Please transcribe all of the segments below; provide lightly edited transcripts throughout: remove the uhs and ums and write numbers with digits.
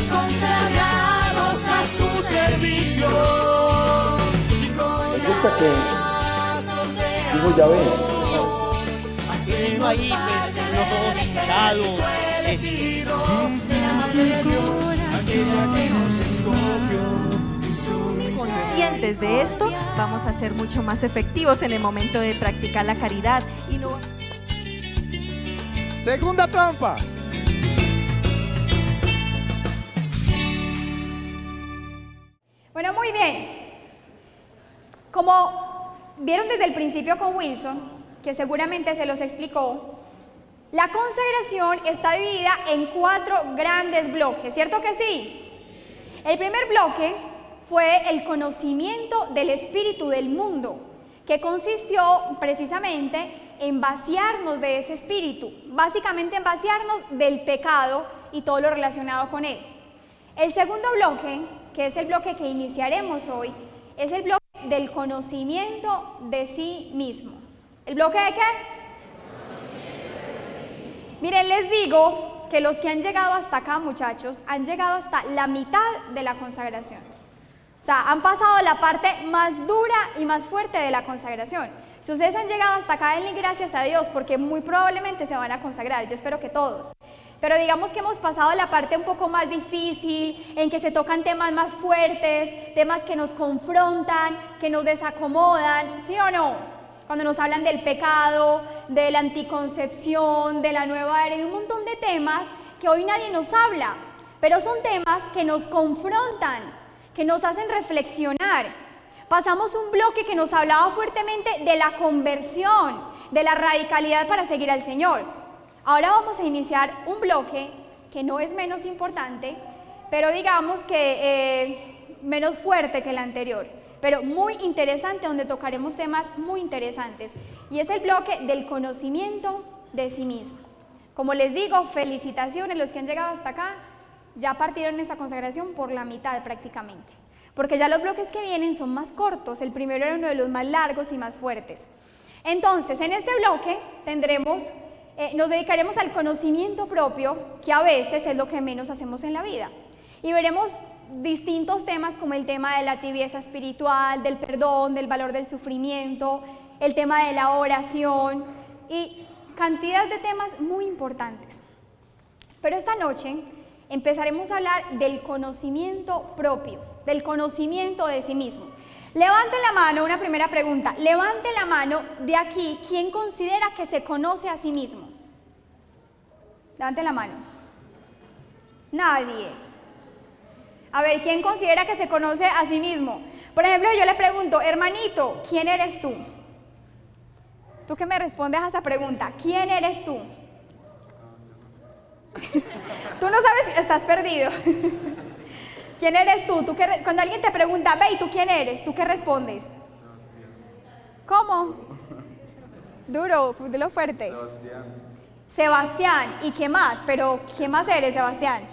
consagrados a su servicio. Me gusta que digo ya ves. Haciendo ahí pues, los ojos hinchados. Conscientes de esto, vamos a ser mucho más efectivos en el momento de practicar la caridad y no... Segunda trampa. Bueno, muy bien. Como vieron desde el principio con Wilson, que seguramente se los explicó, la consagración está dividida en 4 grandes bloques, ¿cierto que sí? El primer bloque fue el conocimiento del espíritu del mundo, que consistió precisamente en vaciarnos de ese espíritu, básicamente en vaciarnos del pecado y todo lo relacionado con él. El segundo bloque, que es el bloque que iniciaremos hoy, es el bloque del conocimiento de sí mismo. ¿El bloque de qué? Miren, les digo que los que han llegado hasta acá, muchachos, han llegado hasta la mitad de la consagración. O sea, han pasado la parte más dura y más fuerte de la consagración. Si ustedes han llegado hasta acá, denle gracias a Dios, porque muy probablemente se van a consagrar. Yo espero que todos. Pero digamos que hemos pasado la parte un poco más difícil, en que se tocan temas más fuertes, temas que nos confrontan, que nos desacomodan, ¿sí o no? Cuando nos hablan del pecado, de la anticoncepción, de la nueva era, y un montón de temas que hoy nadie nos habla, pero son temas que nos confrontan, que nos hacen reflexionar. Pasamos un bloque que nos hablaba fuertemente de la conversión, de la radicalidad para seguir al Señor. Ahora vamos a iniciar un bloque que no es menos importante, pero digamos que menos fuerte que el anterior, pero muy interesante, donde tocaremos temas muy interesantes, y es el bloque del conocimiento de sí mismo. Como les digo, felicitaciones los que han llegado hasta acá, ya partieron esta consagración por la mitad prácticamente, porque ya los bloques que vienen son más cortos. El primero era uno de los más largos y más fuertes. Entonces, en este bloque nos dedicaremos al conocimiento propio, que a veces es lo que menos hacemos en la vida, y veremos distintos temas como el tema de la tibieza espiritual, del perdón, del valor del sufrimiento, el tema de la oración y cantidad de temas muy importantes. Pero esta noche empezaremos a hablar del conocimiento propio, del conocimiento de sí mismo. Levante la mano, una primera pregunta, levante la mano de aquí, ¿quién considera que se conoce a sí mismo? Levante la mano. Nadie. A ver, ¿quién considera que se conoce a sí mismo? Por ejemplo, yo le pregunto, hermanito, ¿quién eres tú? ¿Tú qué me respondes a esa pregunta? ¿Quién eres tú? Tú no sabes, estás perdido. ¿Quién eres tú? Cuando alguien te pregunta, ve, ¿y tú quién eres? ¿Tú qué respondes? Sebastián. ¿Cómo? Duro, dilo fuerte. Sebastián. Sebastián, ¿y qué más? Pero, ¿qué más eres, Sebastián?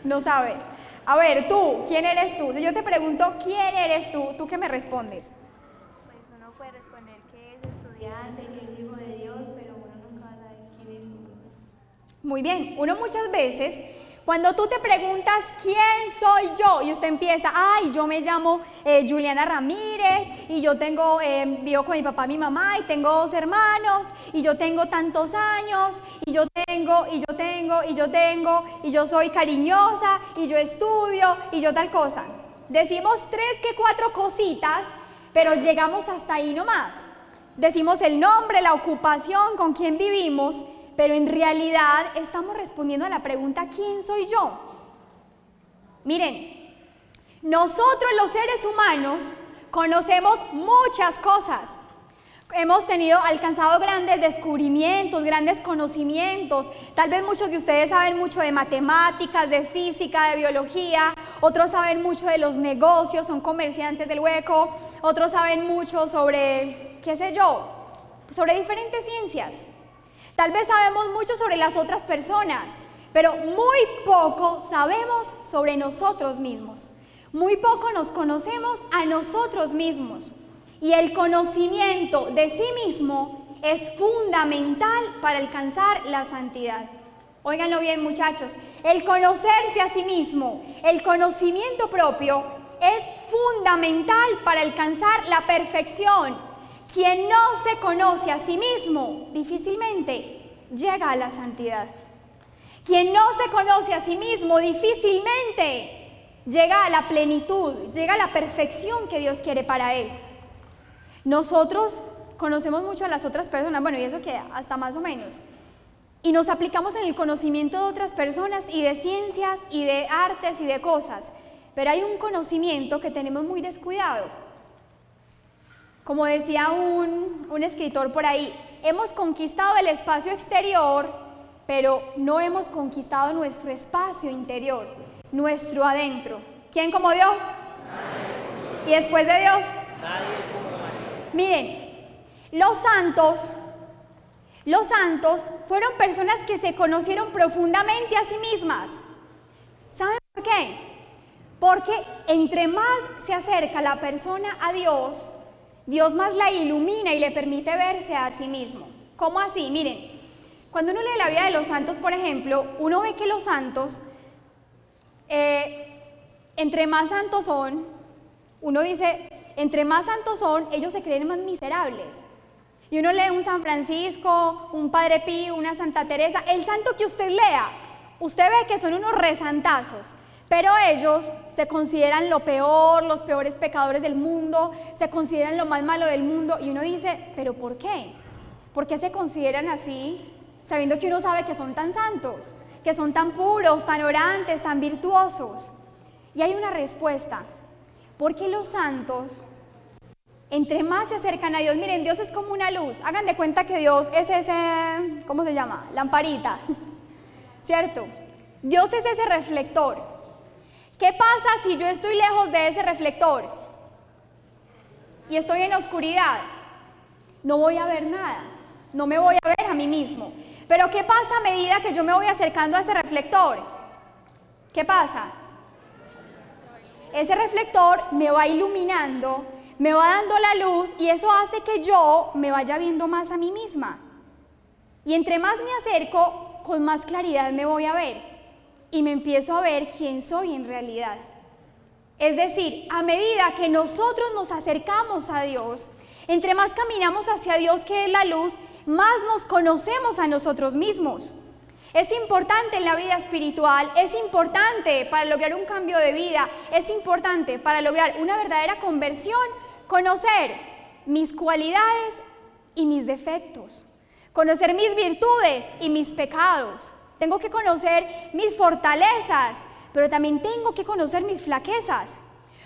No sabe. A ver, tú, ¿quién eres tú? Si yo te pregunto, ¿quién eres tú? ¿Tú qué me respondes? Pues uno puede responder que es estudiante, que es hijo de Dios, pero uno nunca sabe quién es uno. Muy bien, uno muchas veces, cuando tú te preguntas quién soy yo, y usted empieza, ay, yo me llamo Juliana Ramírez, y yo vivo con mi papá y mi mamá, y tengo 2 hermanos, y yo tengo tantos años, y yo soy cariñosa, y yo estudio, y yo tal cosa. Decimos 3 que 4 cositas, pero llegamos hasta ahí nomás. Decimos el nombre, la ocupación, con quién vivimos, pero en realidad estamos respondiendo a la pregunta ¿quién soy yo? Miren, nosotros los seres humanos conocemos muchas cosas. Hemos alcanzado grandes descubrimientos, grandes conocimientos. Tal vez muchos de ustedes saben mucho de matemáticas, de física, de biología. Otros saben mucho de los negocios, son comerciantes del hueco. Otros saben mucho sobre, qué sé yo, sobre diferentes ciencias. Tal vez sabemos mucho sobre las otras personas, pero muy poco sabemos sobre nosotros mismos. Muy poco nos conocemos a nosotros mismos. Y el conocimiento de sí mismo es fundamental para alcanzar la santidad. Óiganlo bien, muchachos, el conocerse a sí mismo, el conocimiento propio es fundamental para alcanzar la perfección. Quien no se conoce a sí mismo difícilmente llega a la santidad. Quien no se conoce a sí mismo difícilmente llega a la plenitud, llega a la perfección que Dios quiere para él. Nosotros conocemos mucho a las otras personas, bueno, y eso que hasta más o menos, y nos aplicamos en el conocimiento de otras personas y de ciencias y de artes y de cosas, pero hay un conocimiento que tenemos muy descuidado. Como decía un escritor por ahí, hemos conquistado el espacio exterior, pero no hemos conquistado nuestro espacio interior, nuestro adentro. ¿Quién como Dios? Nadie. ¿Y después de Dios? Nadie como María. Miren, los santos fueron personas que se conocieron profundamente a sí mismas. ¿Saben por qué? Porque entre más se acerca la persona a Dios, Dios más la ilumina y le permite verse a sí mismo. ¿Cómo así? Miren, cuando uno lee la vida de los santos, por ejemplo, uno ve que los santos, entre más santos son, uno dice, entre más santos son, ellos se creen más miserables. Y uno lee un San Francisco, un Padre Pío, una Santa Teresa, el santo que usted lea, usted ve que son unos resantazos, pero ellos se consideran lo peor, los peores pecadores del mundo, se consideran lo más malo del mundo, y uno dice, ¿pero por qué? ¿Por qué se consideran así, sabiendo que uno sabe que son tan santos, que son tan puros, tan orantes, tan virtuosos? Y hay una respuesta, porque los santos, entre más se acercan a Dios, miren, Dios es como una luz, hagan de cuenta que Dios es ese, ¿cómo se llama? Lamparita, ¿cierto? Dios es ese reflector. ¿Qué pasa si yo estoy lejos de ese reflector y estoy en oscuridad? No voy a ver nada, no me voy a ver a mí mismo. Pero ¿qué pasa a medida que yo me voy acercando a ese reflector? ¿Qué pasa? Ese reflector me va iluminando, me va dando la luz y eso hace que yo me vaya viendo más a mí misma. Y entre más me acerco, con más claridad me voy a ver y me empiezo a ver quién soy en realidad. Es decir, a medida que nosotros nos acercamos a Dios, entre más caminamos hacia Dios, que es la luz, más nos conocemos a nosotros mismos. Es importante en la vida espiritual, es importante para lograr un cambio de vida, es importante para lograr una verdadera conversión, conocer mis cualidades y mis defectos, conocer mis virtudes y mis pecados. Tengo que conocer mis fortalezas, pero también tengo que conocer mis flaquezas.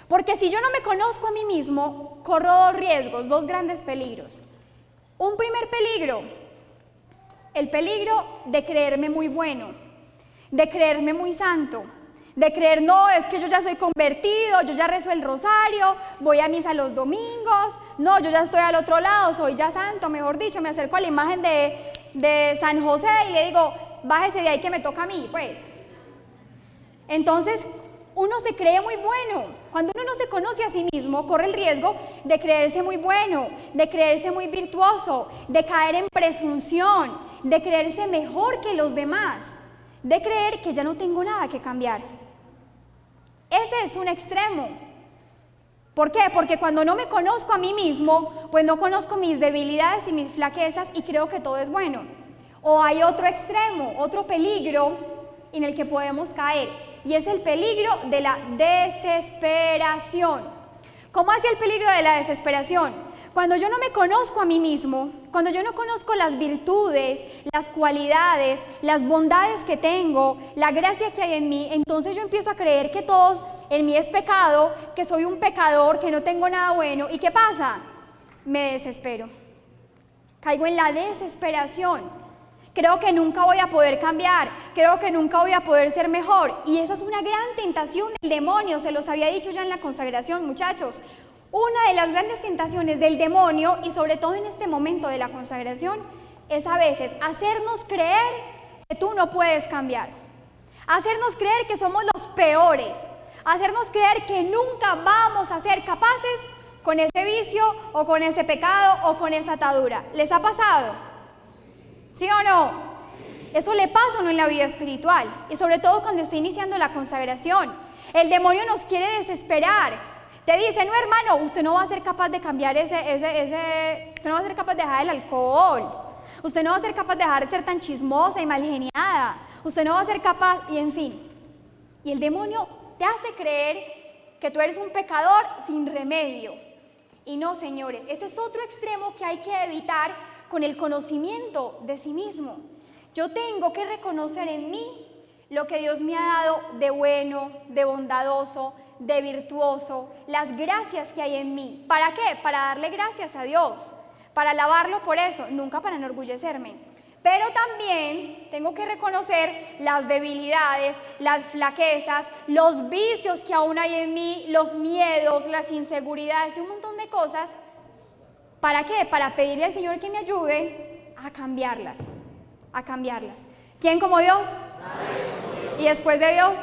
Porque si yo no me conozco a mí mismo, corro dos riesgos, dos grandes peligros. Un primer peligro, el peligro de creerme muy bueno, de creerme muy santo, de creer, no, es que yo ya soy convertido, yo ya rezo el rosario, voy a misa los domingos, no, yo ya estoy al otro lado, soy ya santo, mejor dicho, me acerco a la imagen de San José y le digo, bájese de ahí que me toca a mí, pues. Entonces, uno se cree muy bueno. Cuando uno no se conoce a sí mismo, corre el riesgo de creerse muy bueno, de creerse muy virtuoso, de caer en presunción, de creerse mejor que los demás, de creer que ya no tengo nada que cambiar. Ese es un extremo. ¿Por qué? Porque cuando no me conozco a mí mismo, pues no conozco mis debilidades y mis flaquezas y creo que todo es bueno. O hay otro extremo, otro peligro en el que podemos caer, y es el peligro de la desesperación. ¿Cómo hace el peligro de la desesperación? Cuando yo no me conozco a mí mismo, cuando yo no conozco las virtudes, las cualidades, las bondades que tengo, la gracia que hay en mí, entonces yo empiezo a creer que todo en mí es pecado, que soy un pecador, que no tengo nada bueno. ¿Y qué pasa? Me desespero. Caigo en la desesperación. Creo que nunca voy a poder cambiar, creo que nunca voy a poder ser mejor. Y esa es una gran tentación del demonio, se los había dicho ya en la consagración, muchachos. Una de las grandes tentaciones del demonio, y sobre todo en este momento de la consagración, es a veces hacernos creer que tú no puedes cambiar, hacernos creer que somos los peores, hacernos creer que nunca vamos a ser capaces con ese vicio o con ese pecado o con esa atadura. ¿Les ha pasado? ¿Sí o no? Eso le pasa a uno en la vida espiritual y sobre todo cuando está iniciando la consagración. El demonio nos quiere desesperar. Te dice, no hermano, usted no va a ser capaz de cambiar usted no va a ser capaz de dejar el alcohol. Usted no va a ser capaz de dejar de ser tan chismosa y malgeniada. Usted no va a ser capaz, y en fin. Y el demonio te hace creer que tú eres un pecador sin remedio. Y no, señores, ese es otro extremo que hay que evitar con el conocimiento de sí mismo. Yo tengo que reconocer en mí lo que Dios me ha dado de bueno, de bondadoso, de virtuoso, las gracias que hay en mí. ¿Para qué? Para darle gracias a Dios, para alabarlo por eso, nunca para enorgullecerme. Pero también tengo que reconocer las debilidades, las flaquezas, los vicios que aún hay en mí, los miedos, las inseguridades y un montón de cosas. ¿Para qué? Para pedirle al Señor que me ayude a cambiarlas, a cambiarlas. ¿Quién como Dios? ¿Y después de Dios?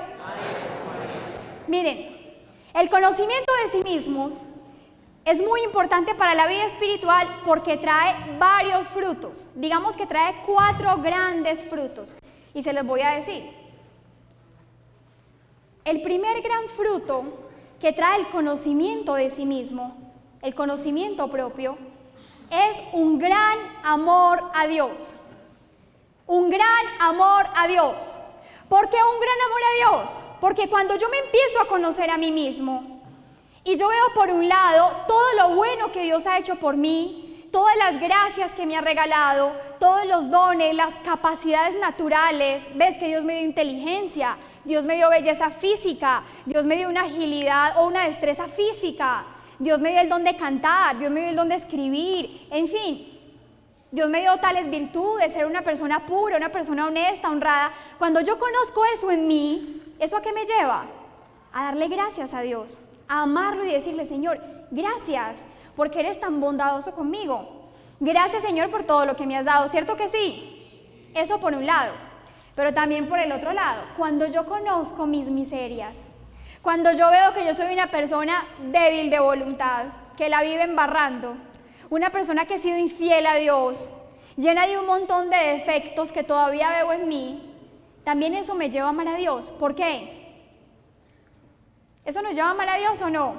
Miren, el conocimiento de sí mismo es muy importante para la vida espiritual porque trae varios frutos. Digamos que trae 4 grandes frutos y se los voy a decir. El primer gran fruto que trae el conocimiento de sí mismo, el conocimiento propio, es un gran amor a Dios. Un gran amor a Dios. ¿Por qué un gran amor a Dios? Porque cuando yo me empiezo a conocer a mí mismo, y yo veo por un lado todo lo bueno que Dios ha hecho por mí, todas las gracias que me ha regalado, todos los dones, las capacidades naturales. Ves que Dios me dio inteligencia, Dios me dio belleza física, Dios me dio una agilidad o una destreza física, Dios me dio el don de cantar, Dios me dio el don de escribir, en fin, Dios me dio tales virtudes, ser una persona pura, una persona honesta, honrada. Cuando yo conozco eso en mí, ¿eso a qué me lleva? A darle gracias a Dios, a amarlo y decirle, Señor, gracias porque eres tan bondadoso conmigo. Gracias, Señor, por todo lo que me has dado, ¿cierto que sí? Eso por un lado, pero también por el otro lado, cuando yo conozco mis miserias, cuando yo veo que yo soy una persona débil de voluntad, que la vive embarrando, una persona que ha sido infiel a Dios, llena de un montón de defectos que todavía veo en mí, también eso me lleva a amar a Dios. ¿Por qué? ¿Eso nos lleva a amar a Dios o no?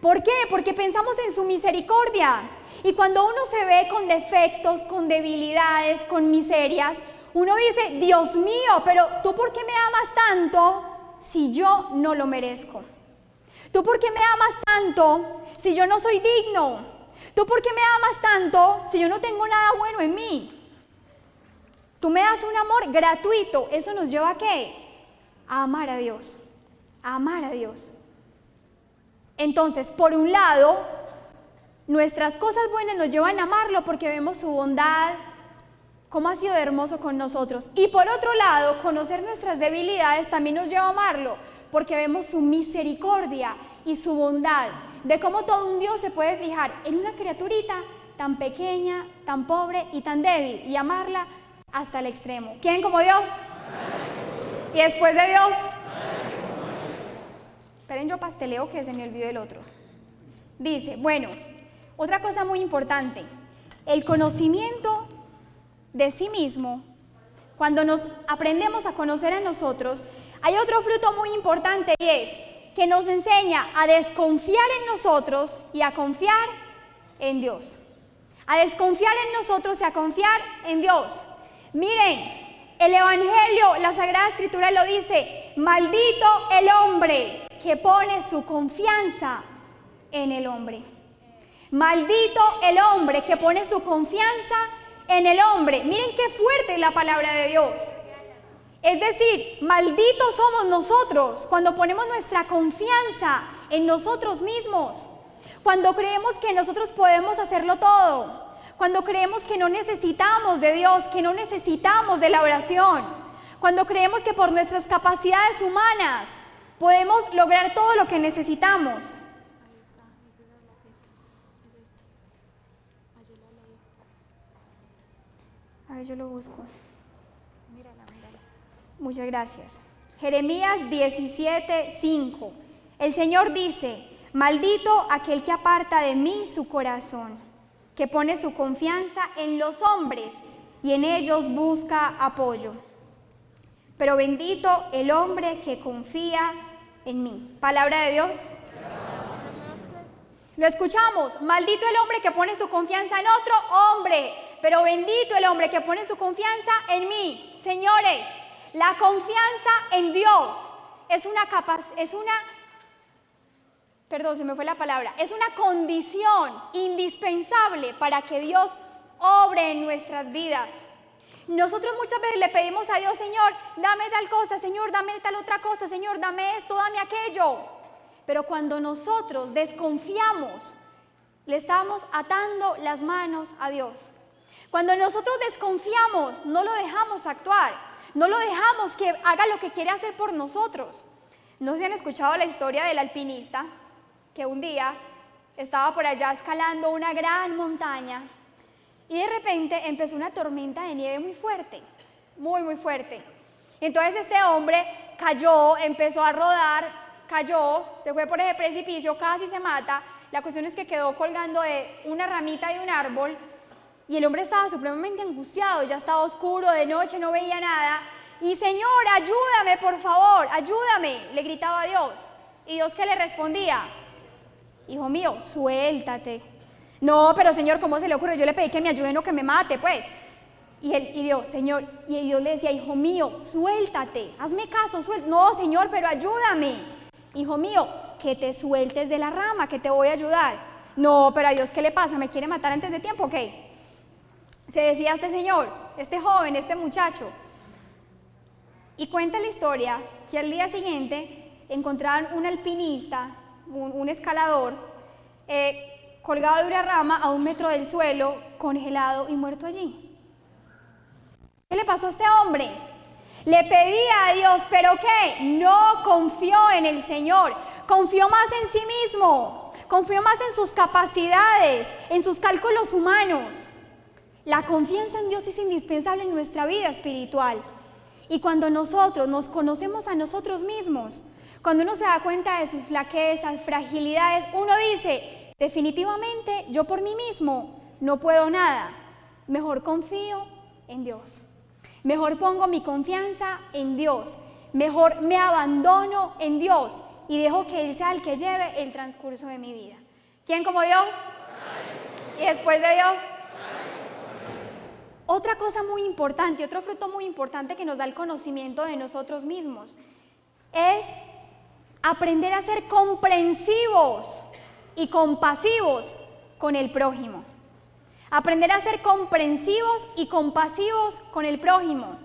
¿Por qué? Porque pensamos en su misericordia. Y cuando uno se ve con defectos, con debilidades, con miserias, uno dice, Dios mío, pero ¿tú por qué me amas tanto si yo no lo merezco? ¿Tú por qué me amas tanto si yo no soy digno? ¿Tú por qué me amas tanto si yo no tengo nada bueno en mí? Tú me das un amor gratuito. ¿Eso nos lleva a qué? A amar a Dios. A amar a Dios. Entonces, por un lado, nuestras cosas buenas nos llevan a amarlo porque vemos su bondad, cómo ha sido hermoso con nosotros. Y por otro lado, conocer nuestras debilidades también nos lleva a amarlo porque vemos su misericordia y su bondad, de cómo todo un Dios se puede fijar en una criaturita tan pequeña, tan pobre y tan débil y amarla hasta el extremo. ¿Quién como Dios? ¿Y después de Dios? Esperen, yo pasteleo que se me olvidó el otro. Dice, bueno, otra cosa muy importante, el conocimiento de sí mismo, cuando nos aprendemos a conocer a nosotros, hay otro fruto muy importante y es que nos enseña a desconfiar en nosotros y a confiar en Dios. A desconfiar en nosotros y a confiar en Dios. Miren, el Evangelio, la Sagrada Escritura lo dice, maldito el hombre que pone su confianza en el hombre. Maldito el hombre que pone su confianza en el hombre. Miren qué fuerte es la palabra de Dios. Es decir, malditos somos nosotros cuando ponemos nuestra confianza en nosotros mismos, cuando creemos que nosotros podemos hacerlo todo, cuando creemos que no necesitamos de Dios, que no necesitamos de la oración, cuando creemos que por nuestras capacidades humanas podemos lograr todo lo que necesitamos. A ver, yo lo busco. Muchas gracias. Jeremías 17:5. El Señor dice, maldito aquel que aparta de mí su corazón, que pone su confianza en los hombres y en ellos busca apoyo. Pero bendito el hombre que confía en mí. Palabra de Dios. Lo escuchamos. Maldito el hombre que pone su confianza en otro hombre, pero bendito el hombre que pone su confianza en mí. Señores, la confianza en Dios es una condición indispensable para que Dios obre en nuestras vidas. Nosotros muchas veces le pedimos a Dios, Señor, dame tal cosa, Señor, dame tal otra cosa, Señor, dame esto, dame aquello. Pero cuando nosotros desconfiamos, le estamos atando las manos a Dios. Cuando nosotros desconfiamos, no lo dejamos actuar, no lo dejamos que haga lo que quiere hacer por nosotros. No sé si han escuchado la historia del alpinista que un día estaba por allá escalando una gran montaña y de repente empezó una tormenta de nieve muy fuerte, muy fuerte. Entonces este hombre cayó, empezó a rodar, cayó, se fue por ese precipicio, casi se mata. La cuestión es que quedó colgando de una ramita de un árbol y el hombre estaba supremamente angustiado, ya estaba oscuro, de noche, no veía nada. Y Señor, ayúdame, por favor, ayúdame, le gritaba a Dios. ¿Y Dios qué le respondía? Hijo mío, suéltate. No, pero Señor, ¿cómo se le ocurre? Yo le pedí que me ayude, no que me mate, pues. Y Dios le decía, hijo mío, suéltate, hazme caso, suéltate. No, Señor, pero ayúdame. Hijo mío, que te sueltes de la rama, que te voy a ayudar. No, pero a Dios, ¿qué le pasa? ¿Me quiere matar antes de tiempo o qué? Se decía este señor, este joven, este muchacho. Y cuenta la historia que al día siguiente encontraron un alpinista, un escalador, colgado de una rama a 1 metro del suelo, congelado y muerto allí. ¿Qué le pasó a este hombre? Le pedía a Dios, ¿pero qué? No confió en el Señor, confió más en sí mismo, confió más en sus capacidades, en sus cálculos humanos. La confianza en Dios es indispensable en nuestra vida espiritual. Y cuando nosotros nos conocemos a nosotros mismos, cuando uno se da cuenta de sus flaquezas, fragilidades, uno dice, definitivamente yo por mí mismo no puedo nada, mejor confío en Dios, mejor pongo mi confianza en Dios, mejor me abandono en Dios y dejo que Él sea el que lleve el transcurso de mi vida. ¿Quién como Dios? ¿Y después de Dios? Otra cosa muy importante, otro fruto muy importante que nos da el conocimiento de nosotros mismos es aprender a ser comprensivos y compasivos con el prójimo. Aprender a ser comprensivos y compasivos con el prójimo.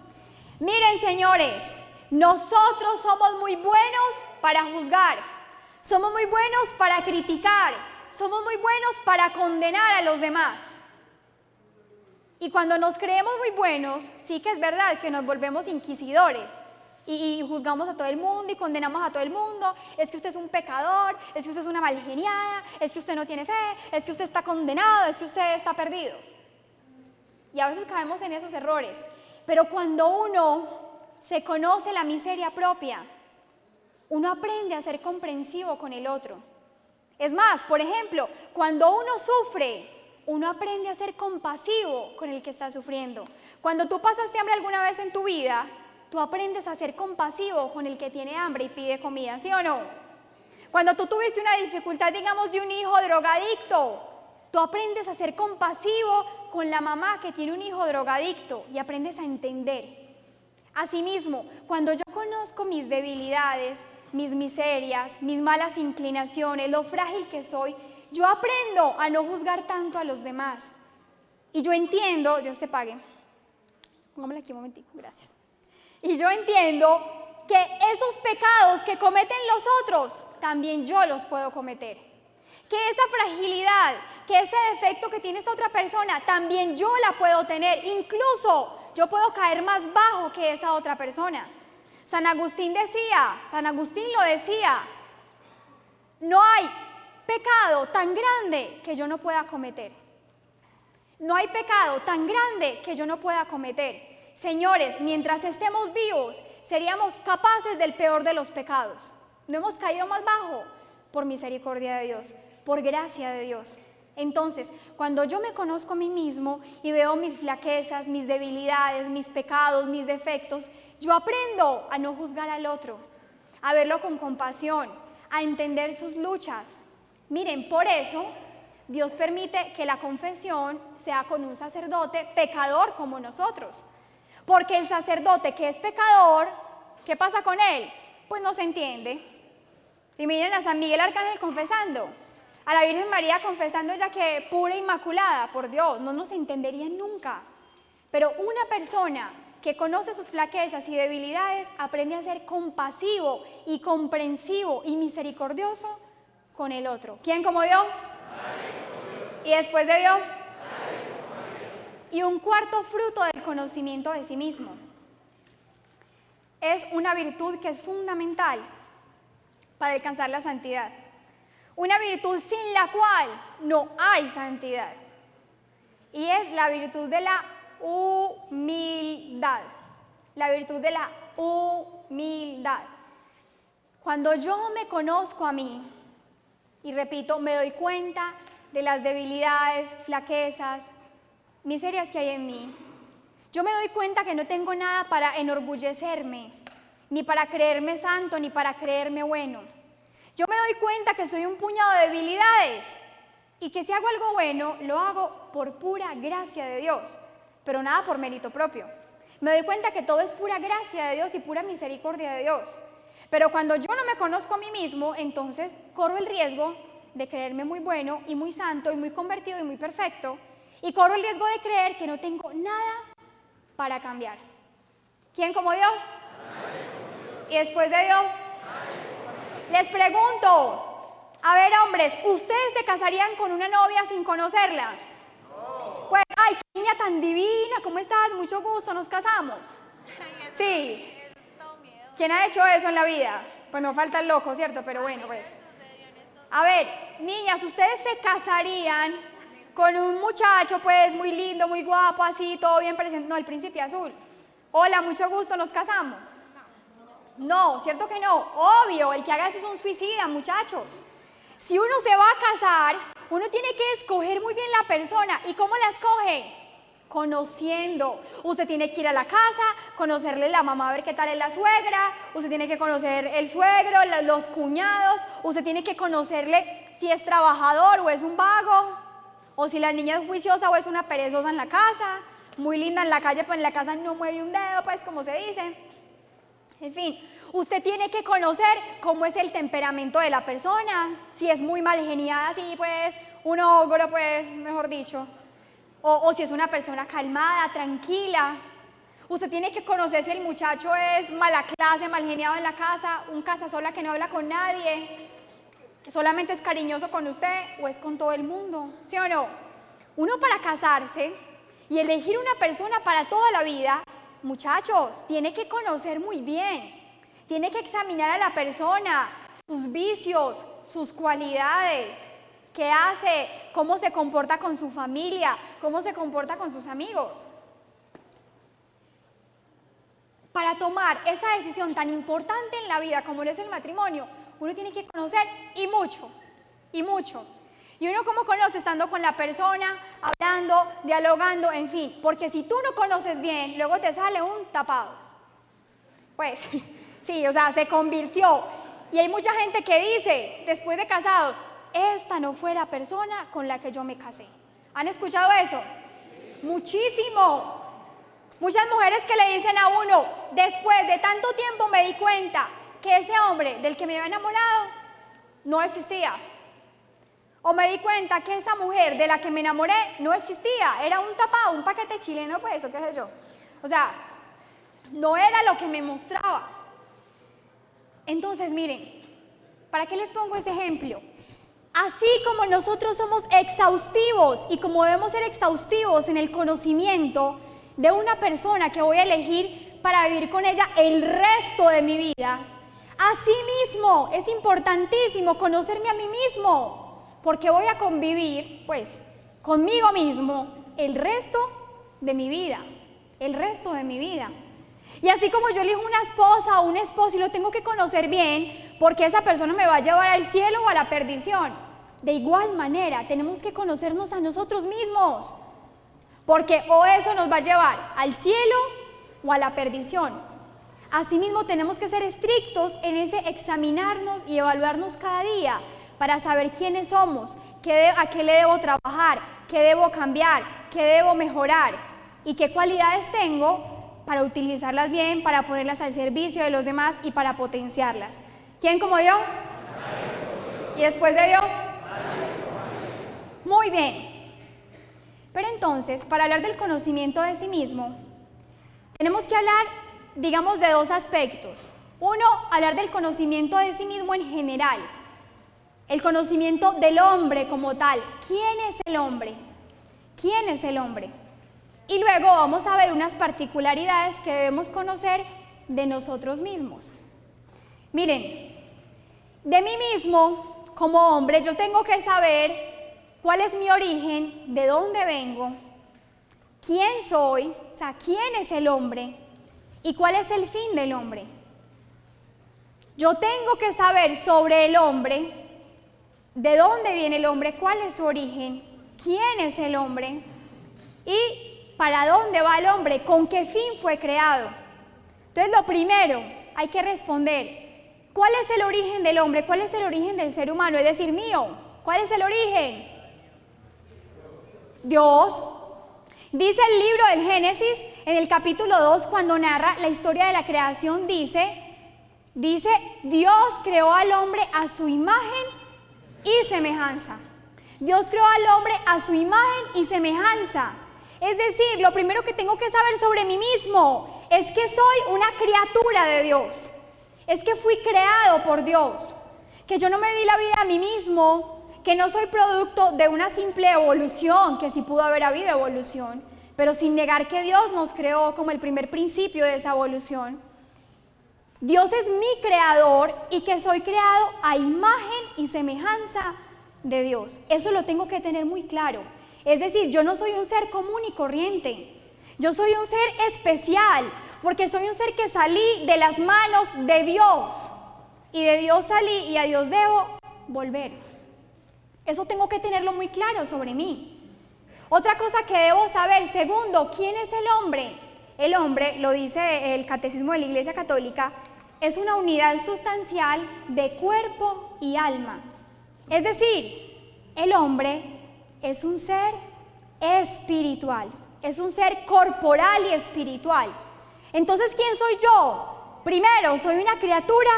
Miren, señores, nosotros somos muy buenos para juzgar, somos muy buenos para criticar, somos muy buenos para condenar a los demás. Y cuando nos creemos muy buenos, sí que es verdad que nos volvemos inquisidores y juzgamos a todo el mundo y condenamos a todo el mundo. Es que usted es un pecador, es que usted es una malgeniada, es que usted no tiene fe, es que usted está condenado, es que usted está perdido. Y a veces caemos en esos errores. Pero cuando uno se conoce la miseria propia, uno aprende a ser comprensivo con el otro. Es más, por ejemplo, cuando uno sufre, uno aprende a ser compasivo con el que está sufriendo. Cuando tú pasaste hambre alguna vez en tu vida, tú aprendes a ser compasivo con el que tiene hambre y pide comida, ¿sí o no? Cuando tú tuviste una dificultad, digamos, de un hijo drogadicto, tú aprendes a ser compasivo con la mamá que tiene un hijo drogadicto y aprendes a entender. Asimismo, cuando yo conozco mis debilidades, mis miserias, mis malas inclinaciones, lo frágil que soy, yo aprendo a no juzgar tanto a los demás. Y yo entiendo, Dios te pague. Póngamela aquí un momentico, gracias. Y yo entiendo que esos pecados que cometen los otros, también yo los puedo cometer. Que esa fragilidad, que ese defecto que tiene esa otra persona, también yo la puedo tener. Incluso yo puedo caer más bajo que esa otra persona. San Agustín lo decía, no hay pecado tan grande que yo no pueda cometer. No hay pecado tan grande que yo no pueda cometer. Señores, mientras estemos vivos, seríamos capaces del peor de los pecados. No hemos caído más bajo por misericordia de Dios, por gracia de Dios. Entonces, cuando yo me conozco a mí mismo y veo mis flaquezas, mis debilidades, mis pecados, mis defectos, yo aprendo a no juzgar al otro, a verlo con compasión, a entender sus luchas. Miren, por eso Dios permite que la confesión sea con un sacerdote pecador como nosotros. Porque el sacerdote que es pecador, ¿qué pasa con él? Pues no se entiende. Y miren a San Miguel Arcángel confesando, a la Virgen María confesando ella que pura e inmaculada, por Dios, no nos entenderían nunca. Pero una persona que conoce sus flaquezas y debilidades aprende a ser compasivo y comprensivo y misericordioso con el otro. ¿Quién como Dios? ¿Y después de Dios? Y un cuarto fruto del conocimiento de sí mismo es una virtud que es fundamental para alcanzar la santidad. Una virtud sin la cual no hay santidad. Y es la virtud de la humildad. La virtud de la humildad. Cuando yo me conozco a mí, y repito, me doy cuenta de las debilidades, flaquezas, miserias que hay en mí, yo me doy cuenta que no tengo nada para enorgullecerme, ni para creerme santo, ni para creerme bueno. Yo me doy cuenta que soy un puñado de debilidades y que si hago algo bueno, lo hago por pura gracia de Dios, pero nada por mérito propio. Me doy cuenta que todo es pura gracia de Dios y pura misericordia de Dios. Pero cuando yo no me conozco a mí mismo, entonces corro el riesgo de creerme muy bueno y muy santo y muy convertido y muy perfecto, y corro el riesgo de creer que no tengo nada para cambiar. ¿Quién como Dios? ¿Y después de Dios? Les pregunto, a ver, hombres, ¿ustedes se casarían con una novia sin conocerla? Pues, ay, qué niña tan divina, ¿cómo estás? Mucho gusto, nos casamos. Sí. ¿Quién ha hecho eso en la vida? Pues no falta el loco, ¿cierto? Pero bueno, pues. A ver, niñas, ¿ustedes se casarían con un muchacho, pues, muy lindo, muy guapo, así, todo bien presente? No, el príncipe azul. Hola, mucho gusto, ¿nos casamos? No, ¿cierto que no? Obvio, el que haga eso es un suicida, muchachos. Si uno se va a casar, uno tiene que escoger muy bien la persona. ¿Y cómo la escoge? Conociendo. Usted tiene que ir a la casa, conocerle la mamá, a ver qué tal es la suegra. Usted tiene que conocer el suegro, los cuñados. Usted tiene que conocerle si es trabajador o es un vago. O si la niña es juiciosa o es una perezosa en la casa. Muy linda en la calle, pues en la casa no mueve un dedo, pues como se dice. En fin, usted tiene que conocer cómo es el temperamento de la persona, si es muy mal geniada, así pues, un ogro, pues, mejor dicho, o si es una persona calmada, tranquila. Usted tiene que conocer si el muchacho es mala clase, mal geniado en la casa, un casasola que no habla con nadie, que solamente es cariñoso con usted o es con todo el mundo, ¿sí o no? Uno para casarse y elegir una persona para toda la vida, muchachos, tiene que conocer muy bien, tiene que examinar a la persona, sus vicios, sus cualidades, qué hace, cómo se comporta con su familia, cómo se comporta con sus amigos. Para tomar esa decisión tan importante en la vida como lo es el matrimonio, uno tiene que conocer y mucho, y mucho. Y uno cómo conoce estando con la persona, hablando, dialogando, en fin. Porque si tú no conoces bien, luego te sale un tapado. Pues, sí, o sea, se convirtió. Y hay mucha gente que dice, después de casados, esta no fue la persona con la que yo me casé. ¿Han escuchado eso? Muchísimo. Muchas mujeres que le dicen a uno, después de tanto tiempo me di cuenta que ese hombre del que me había enamorado no existía. O me di cuenta que esa mujer de la que me enamoré no existía, era un tapado, un paquete chileno, pues, o qué sé yo. O sea, no era lo que me mostraba. Entonces, miren, ¿para qué les pongo ese ejemplo? Así como nosotros somos exhaustivos y como debemos ser exhaustivos en el conocimiento de una persona que voy a elegir para vivir con ella el resto de mi vida, asimismo es importantísimo conocerme a mí mismo. Porque voy a convivir, pues, conmigo mismo el resto de mi vida, el resto de mi vida. Y así como yo elijo una esposa o un esposo y lo tengo que conocer bien, porque esa persona me va a llevar al cielo o a la perdición. De igual manera, tenemos que conocernos a nosotros mismos, porque o eso nos va a llevar al cielo o a la perdición. Asimismo, tenemos que ser estrictos en ese examinarnos y evaluarnos cada día para saber quiénes somos, a qué le debo trabajar, qué debo cambiar, qué debo mejorar y qué cualidades tengo para utilizarlas bien, para ponerlas al servicio de los demás y para potenciarlas. ¿Quién como Dios? ¿Y después de Dios? Muy bien. Pero entonces, para hablar del conocimiento de sí mismo, tenemos que hablar, digamos, de dos aspectos. Uno, hablar del conocimiento de sí mismo en general. El conocimiento del hombre como tal. ¿Quién es el hombre? ¿Quién es el hombre? Y luego vamos a ver unas particularidades que debemos conocer de nosotros mismos. Miren, de mí mismo, como hombre, yo tengo que saber cuál es mi origen, de dónde vengo, quién soy, o sea, quién es el hombre y cuál es el fin del hombre. Yo tengo que saber sobre el hombre, de dónde viene el hombre, cuál es su origen, quién es el hombre y para dónde va el hombre, con qué fin fue creado. Entonces, lo primero, hay que responder, ¿cuál es el origen del hombre? ¿Cuál es el origen del ser humano? Es decir, mío, ¿cuál es el origen? Dios. Dice el libro del Génesis, en el capítulo 2, cuando narra la historia de la creación, dice, Dios creó al hombre a su imagen y semejanza. Dios creó al hombre a su imagen y semejanza. Es decir, lo primero que tengo que saber sobre mí mismo es que soy una criatura de Dios. Es que fui creado por Dios. Que yo no me di la vida a mí mismo, que no soy producto de una simple evolución, que sí pudo haber habido evolución, pero sin negar que Dios nos creó como el primer principio de esa evolución. Dios es mi creador y que soy creado a imagen y semejanza de Dios. Eso lo tengo que tener muy claro. Es decir, yo no soy un ser común y corriente. Yo soy un ser especial, porque soy un ser que salí de las manos de Dios. Y de Dios salí y a Dios debo volver. Eso tengo que tenerlo muy claro sobre mí. Otra cosa que debo saber, segundo, ¿quién es el hombre? El hombre, lo dice el Catecismo de la Iglesia Católica, es una unidad sustancial de cuerpo y alma. Es decir, el hombre es un ser espiritual, es un ser corporal y espiritual. Entonces, ¿quién soy yo? Primero, soy una criatura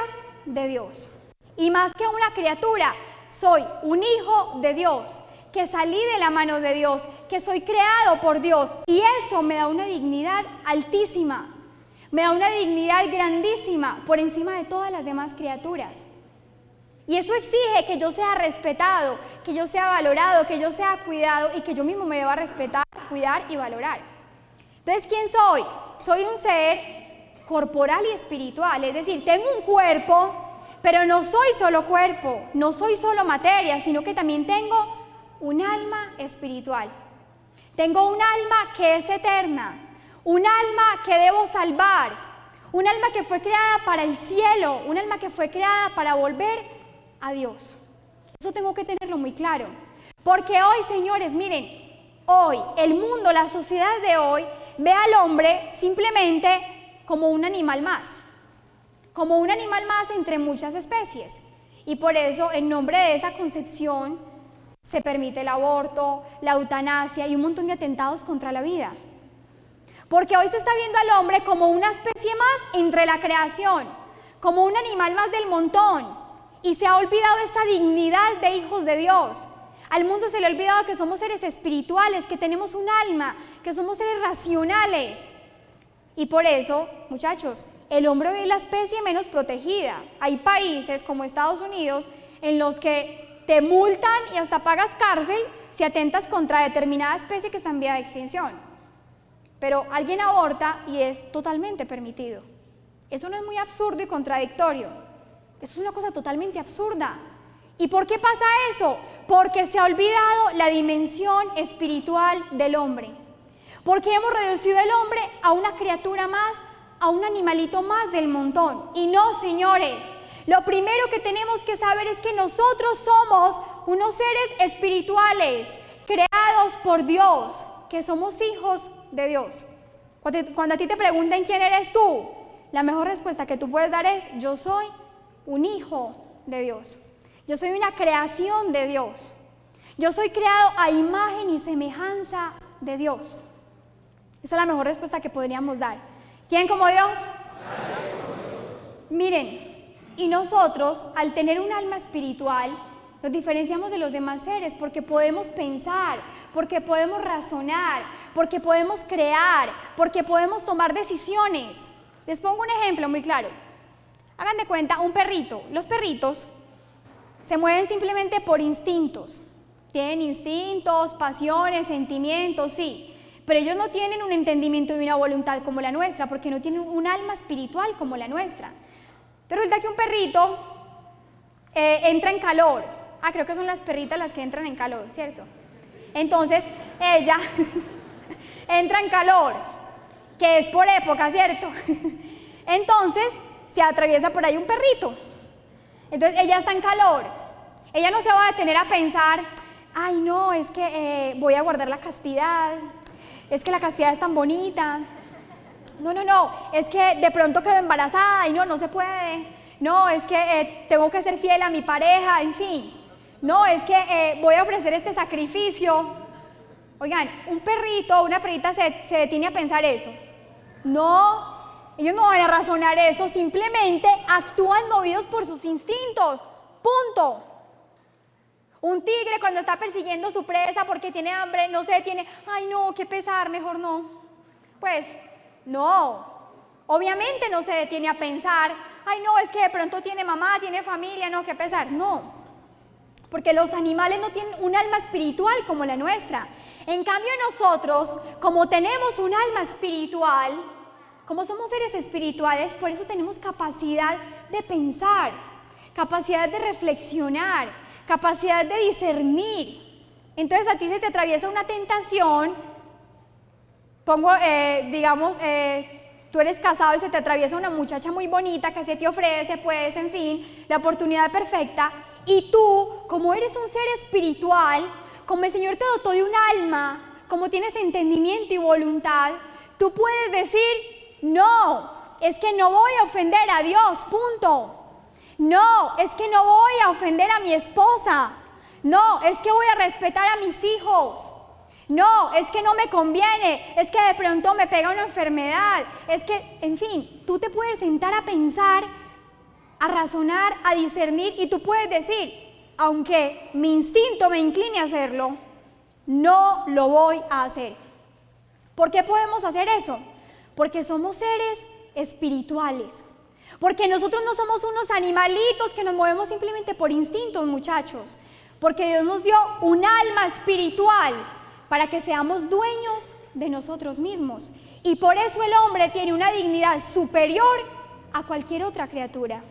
de Dios. Y más que una criatura, soy un hijo de Dios, que salí de la mano de Dios, que soy creado por Dios. Y eso me da una dignidad altísima, me da una dignidad grandísima por encima de todas las demás criaturas. Y eso exige que yo sea respetado, que yo sea valorado, que yo sea cuidado y que yo mismo me deba respetar, cuidar y valorar. Entonces, ¿quién soy? Soy un ser corporal y espiritual, es decir, tengo un cuerpo, pero no soy solo cuerpo, no soy solo materia, sino que también tengo un alma espiritual. Tengo un alma que es eterna, un alma que debo salvar, un alma que fue creada para el cielo, un alma que fue creada para volver a Dios. Eso tengo que tenerlo muy claro. Porque hoy, señores, miren, hoy el mundo, la sociedad de hoy, ve al hombre simplemente como un animal más. Como un animal más entre muchas especies. Y por eso, en nombre de esa concepción, se permite el aborto, la eutanasia y un montón de atentados contra la vida. Porque hoy se está viendo al hombre como una especie más entre la creación, como un animal más del montón, y se ha olvidado esa dignidad de hijos de Dios. Al mundo se le ha olvidado que somos seres espirituales, que tenemos un alma, que somos seres racionales. Y por eso, muchachos, el hombre es la especie menos protegida. Hay países como Estados Unidos en los que te multan y hasta pagas cárcel si atentas contra determinada especie que está en vía de extinción. Pero alguien aborta y es totalmente permitido. Eso no es muy absurdo y contradictorio. Eso es una cosa totalmente absurda. ¿Y por qué pasa eso? Porque se ha olvidado la dimensión espiritual del hombre. Porque hemos reducido al hombre a una criatura más, a un animalito más del montón. Y no, señores, Lo primero que tenemos que saber es que nosotros somos unos seres espirituales, creados por Dios, que somos hijos de Dios. Cuando a ti te pregunten quién eres tú, la mejor respuesta que tú puedes dar es: yo soy un hijo de Dios. Yo soy una creación de Dios. Yo soy creado a imagen y semejanza de Dios. Esa es la mejor respuesta que podríamos dar. ¿Quién como Dios? Miren, y nosotros, al tener un alma espiritual, nos diferenciamos de los demás seres porque podemos pensar, porque podemos razonar, porque podemos crear, porque podemos tomar decisiones. Les pongo un ejemplo muy claro. Hagan de cuenta un perrito. Los perritos se mueven simplemente por instintos. Tienen instintos, pasiones, sentimientos, sí. Pero ellos no tienen un entendimiento y una voluntad como la nuestra, porque no tienen un alma espiritual como la nuestra. Pero resulta que un perrito entra en calor. Creo que son las perritas las que entran en calor, ¿cierto? Entonces, ella entra en calor, que es por época, ¿cierto? Entonces, se atraviesa por ahí un perrito. Entonces, ella está en calor. Ella no se va a detener a pensar: ay, no, es que voy a guardar la castidad. Es que la castidad es tan bonita. No, es que de pronto quedo embarazada y no se puede. No, es que tengo que ser fiel a mi pareja, en fin. No, es que voy a ofrecer este sacrificio. Oigan, un perrito o una perrita se detiene a pensar eso. No, ellos no van a razonar eso, simplemente actúan movidos por sus instintos. Punto. Un tigre cuando está persiguiendo su presa porque tiene hambre, no se detiene: ay no, qué pesar, mejor no. Pues no, obviamente no se detiene a pensar: ay no, es que de pronto tiene mamá, tiene familia, no, qué pesar. No, porque los animales no tienen un alma espiritual como la nuestra. En cambio nosotros, como tenemos un alma espiritual, como somos seres espirituales, por eso tenemos capacidad de pensar, capacidad de reflexionar, capacidad de discernir. Entonces a ti se te atraviesa una tentación, digamos, tú eres casado y se te atraviesa una muchacha muy bonita que se te ofrece, pues, en fin, la oportunidad perfecta, y tú, como eres un ser espiritual, como el Señor te dotó de un alma, como tienes entendimiento y voluntad, tú puedes decir: no, es que no voy a ofender a Dios, punto. No, es que no voy a ofender a mi esposa. No, es que voy a respetar a mis hijos. No, es que no me conviene, es que de pronto me pega una enfermedad. Es que, en fin, tú te puedes sentar a pensar, a razonar, a discernir, y tú puedes decir: aunque mi instinto me incline a hacerlo, no lo voy a hacer. ¿Por qué podemos hacer eso? Porque somos seres espirituales. Porque nosotros no somos unos animalitos que nos movemos simplemente por instintos, muchachos. Porque Dios nos dio un alma espiritual para que seamos dueños de nosotros mismos. Y por eso el hombre tiene una dignidad superior a cualquier otra criatura.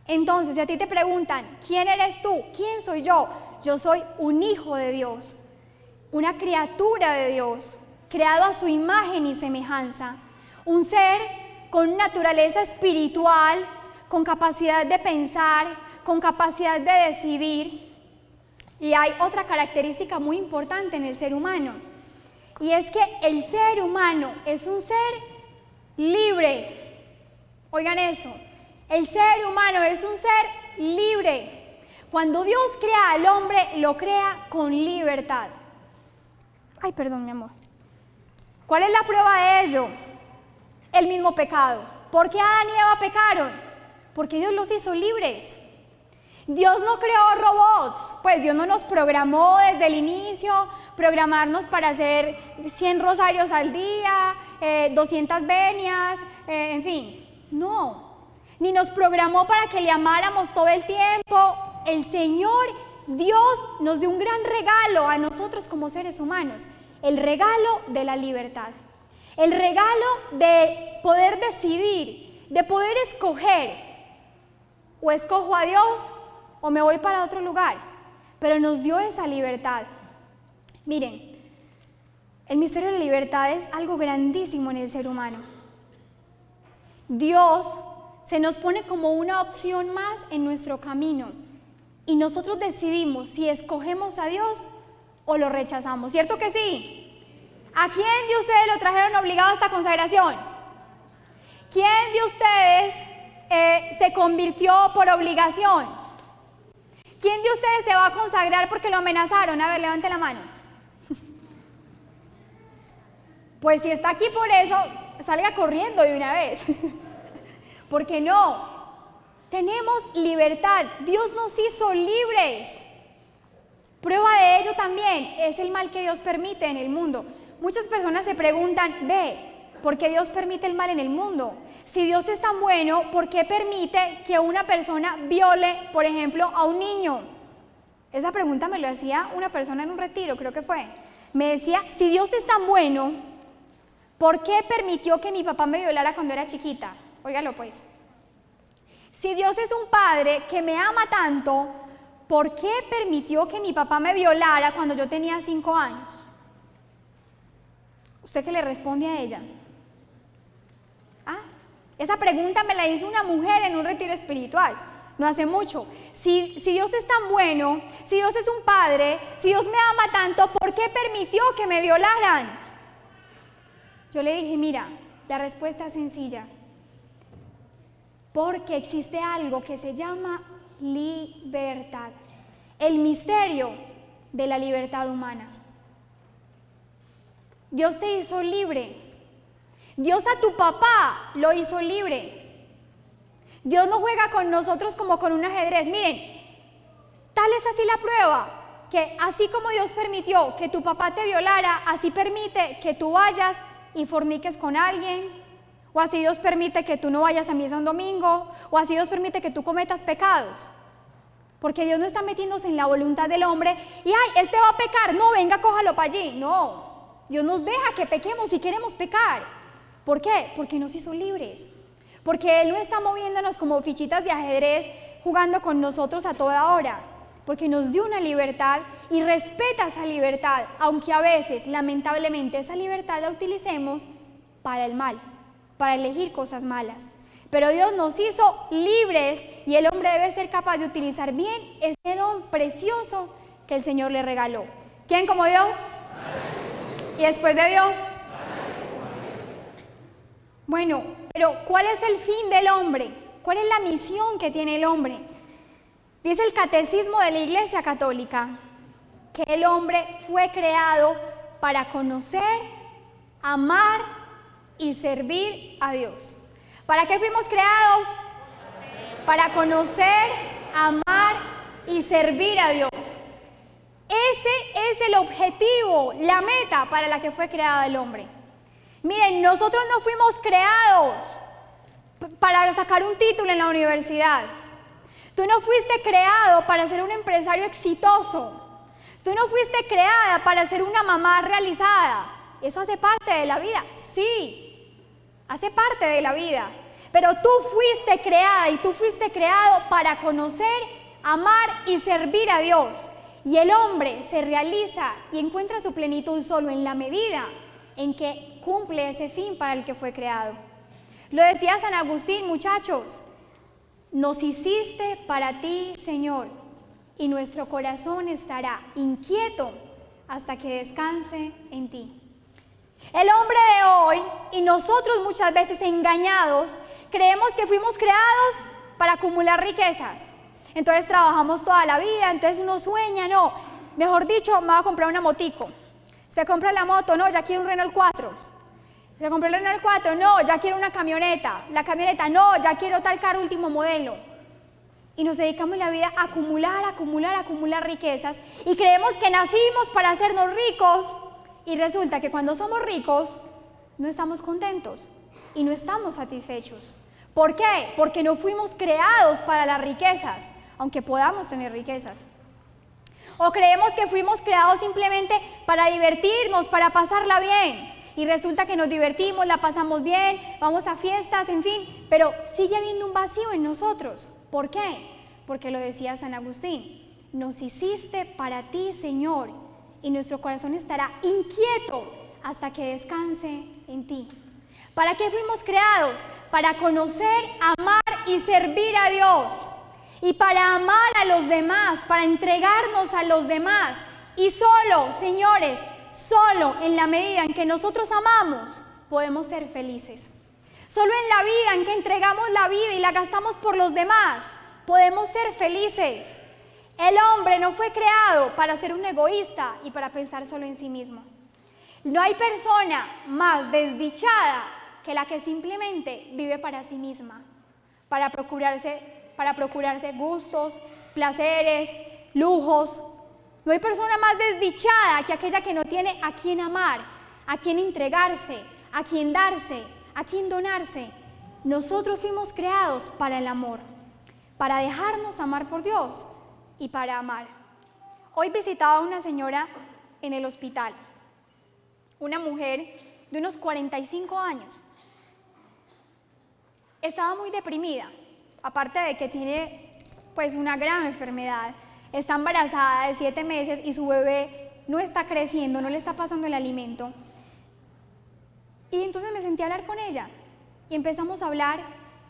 Entonces, si a ti te preguntan: ¿quién eres tú? ¿Quién soy yo? Yo soy un hijo de Dios, una criatura de Dios, creado a su imagen y semejanza, un ser con naturaleza espiritual, con capacidad de pensar, con capacidad de decidir. Y hay otra característica muy importante en el ser humano, y es que el ser humano es un ser libre. Oigan eso, el ser humano es un ser libre. Cuando Dios crea al hombre, lo crea con libertad. Ay, perdón, mi amor. ¿Cuál es la prueba de ello? El mismo pecado. ¿Por qué Adán y Eva pecaron? Porque Dios los hizo libres. Dios no creó robots, pues Dios no nos programó desde el inicio, programarnos para hacer 100 rosarios al día, 200 venias, en fin, no. Ni nos programó para que le amáramos todo el tiempo. El Señor, Dios, nos dio un gran regalo a nosotros como seres humanos, el regalo de la libertad. El regalo de poder decidir, de poder escoger: o escojo a Dios o me voy para otro lugar. Pero nos dio esa libertad. Miren, el misterio de la libertad es algo grandísimo en el ser humano. Dios se nos pone como una opción más en nuestro camino. Y nosotros decidimos si escogemos a Dios o lo rechazamos. ¿Cierto que sí? ¿A quién de ustedes lo trajeron obligado a esta consagración? ¿Quién de ustedes se convirtió por obligación? ¿Quién de ustedes se va a consagrar porque lo amenazaron? A ver, levante la mano. Pues si está aquí por eso, salga corriendo de una vez. Porque no, tenemos libertad. Dios nos hizo libres. Prueba de ello también es el mal que Dios permite en el mundo. Muchas personas se preguntan, ¿por qué Dios permite el mal en el mundo? Si Dios es tan bueno, ¿por qué permite que una persona viole, por ejemplo, a un niño? Esa pregunta me lo hacía una persona en un retiro, creo que fue. Me decía, si Dios es tan bueno, ¿por qué permitió que mi papá me violara cuando era chiquita? Óigalo pues. Si Dios es un padre que me ama tanto, ¿por qué permitió que mi papá me violara cuando yo tenía 5 años? ¿Usted qué le responde a ella? Esa pregunta me la hizo una mujer en un retiro espiritual, no hace mucho. Si Dios es tan bueno, si Dios es un padre, si Dios me ama tanto, ¿por qué permitió que me violaran? Yo le dije, mira, la respuesta es sencilla. Porque existe algo que se llama libertad. El misterio de la libertad humana. Dios te hizo libre. Dios a tu papá lo hizo libre. Dios no juega con nosotros como con un ajedrez. Miren, tal es así la prueba, que así como Dios permitió que tu papá te violara, así permite que tú vayas y forniques con alguien, o así Dios permite que tú no vayas a misa un domingo, o así Dios permite que tú cometas pecados. Porque Dios no está metiéndose en la voluntad del hombre y ¡ay, este va a pecar! No, venga, cójalo para allí. No, Dios nos deja que pequemos si queremos pecar. ¿Por qué? Porque nos hizo libres. Porque Él no está moviéndonos como fichitas de ajedrez, jugando con nosotros a toda hora. Porque nos dio una libertad y respeta esa libertad, aunque a veces, lamentablemente, esa libertad la utilicemos para el mal, para elegir cosas malas. Pero Dios nos hizo libres y el hombre debe ser capaz de utilizar bien ese don precioso que el Señor le regaló. ¿Quién como Dios? ¿Y después de Dios? Bueno, pero ¿cuál es el fin del hombre? ¿Cuál es la misión que tiene el hombre? Dice el Catecismo de la Iglesia Católica que el hombre fue creado para conocer, amar y servir a Dios. ¿Para qué fuimos creados? Para conocer, amar y servir a Dios. Ese es el objetivo, la meta para la que fue creado el hombre. Miren, nosotros no fuimos creados para sacar un título en la universidad. Tú no fuiste creado para ser un empresario exitoso. Tú no fuiste creada para ser una mamá realizada. Eso hace parte de la vida, sí, hace parte de la vida. Pero tú fuiste creada y tú fuiste creado para conocer, amar y servir a Dios. Y el hombre se realiza y encuentra su plenitud solo en la medida en que cumple ese fin para el que fue creado. Lo decía San Agustín, muchachos, nos hiciste para ti, Señor, y nuestro corazón estará inquieto hasta que descanse en ti. El hombre de hoy, y nosotros muchas veces engañados, creemos que fuimos creados para acumular riquezas. Entonces trabajamos toda la vida, entonces uno sueña, no, mejor dicho, me voy a comprar una motico. Se compra la moto, no, ya quiero un Renault 4. Se compró el Renault 4, no, ya quiero una camioneta. La camioneta, no, ya quiero tal carro último modelo. Y nos dedicamos la vida a acumular riquezas. Y creemos que nacimos para hacernos ricos. Y resulta que cuando somos ricos, no estamos contentos y no estamos satisfechos. ¿Por qué? Porque no fuimos creados para las riquezas, aunque podamos tener riquezas. O creemos que fuimos creados simplemente para divertirnos, para pasarla bien. Y resulta que nos divertimos, la pasamos bien, vamos a fiestas, en fin, pero sigue habiendo un vacío en nosotros. ¿Por qué? Porque lo decía San Agustín, nos hiciste para ti, Señor, y nuestro corazón estará inquieto hasta que descanse en ti. ¿Para qué fuimos creados? Para conocer, amar y servir a Dios. Y para amar a los demás, para entregarnos a los demás. Y solo, señores, solo en la medida en que nosotros amamos, podemos ser felices. Solo en la vida en que entregamos la vida y la gastamos por los demás, podemos ser felices. El hombre no fue creado para ser un egoísta y para pensar solo en sí mismo. No hay persona más desdichada que la que simplemente vive para sí misma, para procurarse gustos, placeres, lujos. No hay persona más desdichada que aquella que no tiene a quién amar, a quién entregarse, a quién darse, a quién donarse. Nosotros fuimos creados para el amor, para dejarnos amar por Dios y para amar. Hoy visitaba a una señora en el hospital, una mujer de unos 45 años. Estaba muy deprimida, aparte de que tiene pues una gran enfermedad. Está embarazada de 7 meses y su bebé no está creciendo, no le está pasando el alimento. Y entonces me senté a hablar con ella y empezamos a hablar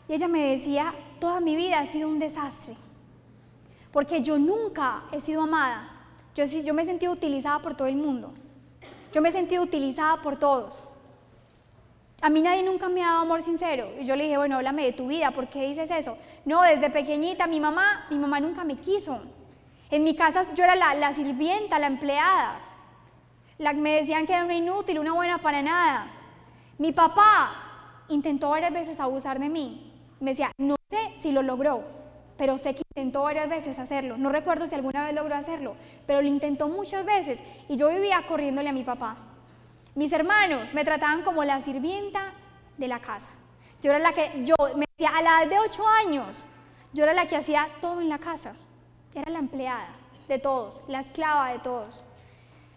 y ella me decía, toda mi vida ha sido un desastre, porque yo nunca he sido amada. Yo me he sentido utilizada por todo el mundo, yo me he sentido utilizada por todos. A mí nadie nunca me ha dado amor sincero. Y yo le dije, bueno, háblame de tu vida, ¿por qué dices eso? No, desde pequeñita mi mamá nunca me quiso. En mi casa yo era la sirvienta, la empleada. Me decían que era una inútil, una buena para nada. Mi papá intentó varias veces abusar de mí. Me decía, no sé si lo logró, pero sé que intentó varias veces hacerlo. No recuerdo si alguna vez logró hacerlo, pero lo intentó muchas veces y yo vivía corriéndole a mi papá. Mis hermanos me trataban como la sirvienta de la casa. Me decía, a la edad de 8 años, yo era la que hacía todo en la casa. Era la empleada de todos, la esclava de todos.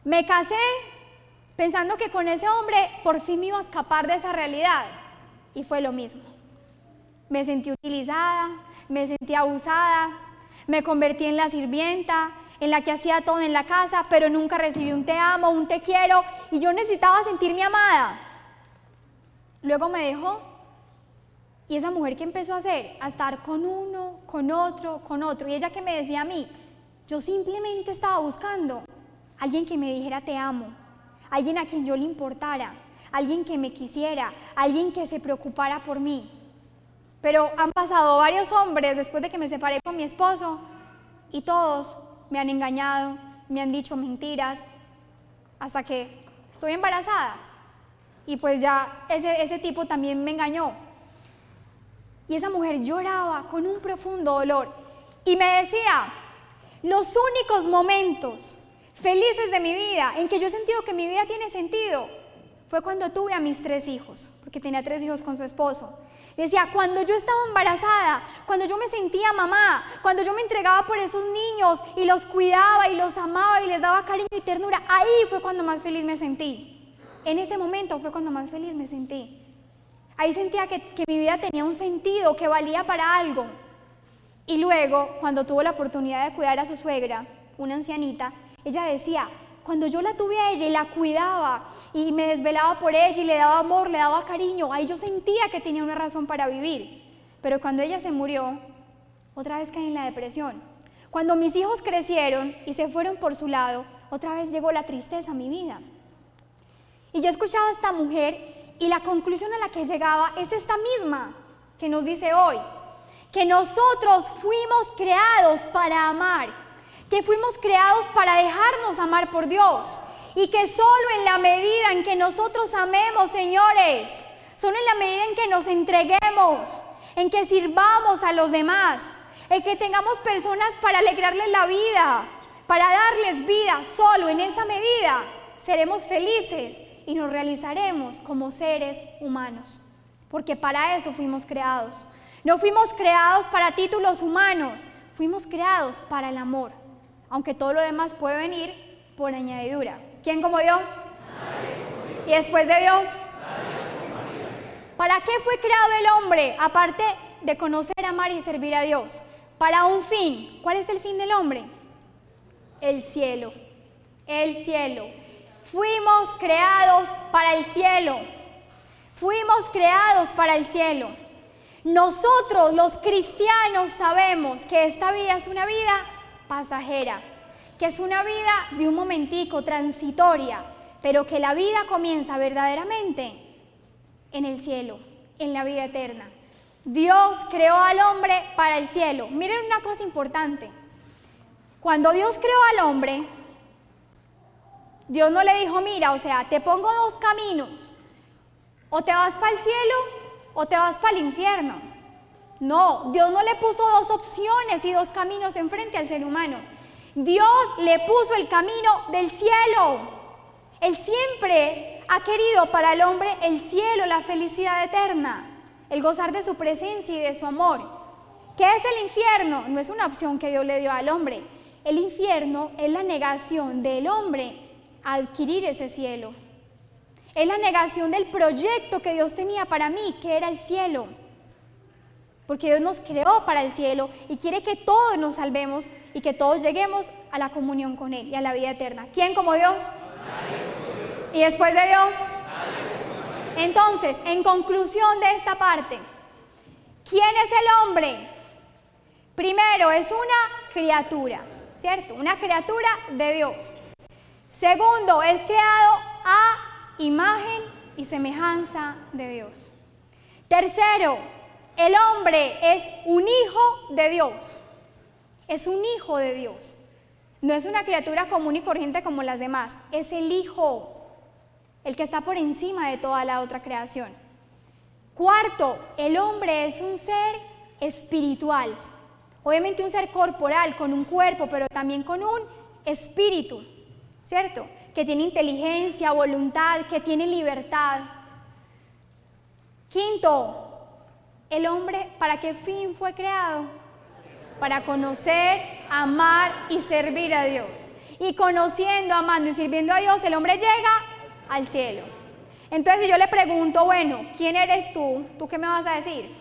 Me casé pensando que con ese hombre por fin me iba a escapar de esa realidad. Y fue lo mismo. Me sentí utilizada, me sentí abusada, me convertí en la sirvienta, en la que hacía todo en la casa, pero nunca recibí un te amo, un te quiero, y yo necesitaba sentirme amada. Luego me dejó, y esa mujer, ¿qué empezó a hacer? A estar con uno, con otro, y ella que me decía a mí, yo simplemente estaba buscando alguien que me dijera te amo, alguien a quien yo le importara, alguien que me quisiera, alguien que se preocupara por mí. Pero han pasado varios hombres después de que me separé con mi esposo, y todos me han engañado, me han dicho mentiras, hasta que estoy embarazada. Y pues ya ese tipo también me engañó. Y esa mujer lloraba con un profundo dolor y me decía, los únicos momentos felices de mi vida, en que yo he sentido que mi vida tiene sentido, fue cuando tuve a mis 3 hijos, porque tenía 3 hijos con su esposo. Decía, cuando yo estaba embarazada, cuando yo me sentía mamá, cuando yo me entregaba por esos niños y los cuidaba y los amaba y les daba cariño y ternura, ahí fue cuando más feliz me sentí. En ese momento fue cuando más feliz me sentí. Ahí sentía que mi vida tenía un sentido, que valía para algo. Y luego, cuando tuvo la oportunidad de cuidar a su suegra, una ancianita, ella decía, cuando yo la tuve a ella y la cuidaba y me desvelaba por ella y le daba amor, le daba cariño, ahí yo sentía que tenía una razón para vivir. Pero cuando ella se murió, otra vez caí en la depresión. Cuando mis hijos crecieron y se fueron por su lado, otra vez llegó la tristeza a mi vida. Y yo escuchaba a esta mujer y la conclusión a la que llegaba es esta misma que nos dice hoy, que nosotros fuimos creados para amar, que fuimos creados para dejarnos amar por Dios y que solo en la medida en que nosotros amemos, señores, solo en la medida en que nos entreguemos, en que sirvamos a los demás, en que tengamos personas para alegrarles la vida, para darles vida, solo en esa medida seremos felices y nos realizaremos como seres humanos, porque para eso fuimos creados. No fuimos creados para títulos humanos, fuimos creados para el amor, aunque todo lo demás puede venir por añadidura. ¿Quién como Dios? ¿Y después de Dios? ¿Para qué fue creado el hombre? Aparte de conocer, amar y servir a Dios. Para un fin. ¿Cuál es el fin del hombre? El cielo. El cielo. Fuimos creados para el cielo. Fuimos creados para el cielo. Nosotros, los cristianos, sabemos que esta vida es una vida pasajera, que es una vida de un momentico, transitoria, pero que la vida comienza verdaderamente en el cielo, en la vida eterna. Dios creó al hombre para el cielo. Miren una cosa importante. Cuando Dios creó al hombre, Dios no le dijo, mira, o sea, te pongo dos caminos. O te vas para el cielo o te vas para el infierno. No, Dios no le puso dos opciones y dos caminos enfrente al ser humano. Dios le puso el camino del cielo. Él siempre ha querido para el hombre el cielo, la felicidad eterna, el gozar de su presencia y de su amor. ¿Qué es el infierno? No es una opción que Dios le dio al hombre. El infierno es la negación del hombre a adquirir ese cielo. Es la negación del proyecto que Dios tenía para mí, que era el cielo. Porque Dios nos creó para el cielo y quiere que todos nos salvemos y que todos lleguemos a la comunión con Él y a la vida eterna. ¿Quién como Dios? ¿Y después de Dios? Entonces, en conclusión de esta parte, ¿quién es el hombre? Primero, es una criatura, ¿cierto? Una criatura de Dios. Segundo, es creado a imagen y semejanza de Dios. Tercero, el hombre es un hijo de Dios. Es un hijo de Dios. No es una criatura común y corriente como las demás. Es el hijo, el que está por encima de toda la otra creación. Cuarto, el hombre es un ser espiritual. Obviamente un ser corporal, con un cuerpo, pero también con un espíritu, ¿cierto? Que tiene inteligencia, voluntad, que tiene libertad. Quinto, el hombre, ¿para qué fin fue creado? Para conocer, amar y servir a Dios. Y conociendo, amando y sirviendo a Dios, el hombre llega al cielo. Entonces, si yo le pregunto, bueno, ¿quién eres tú? ¿Tú qué me vas a decir?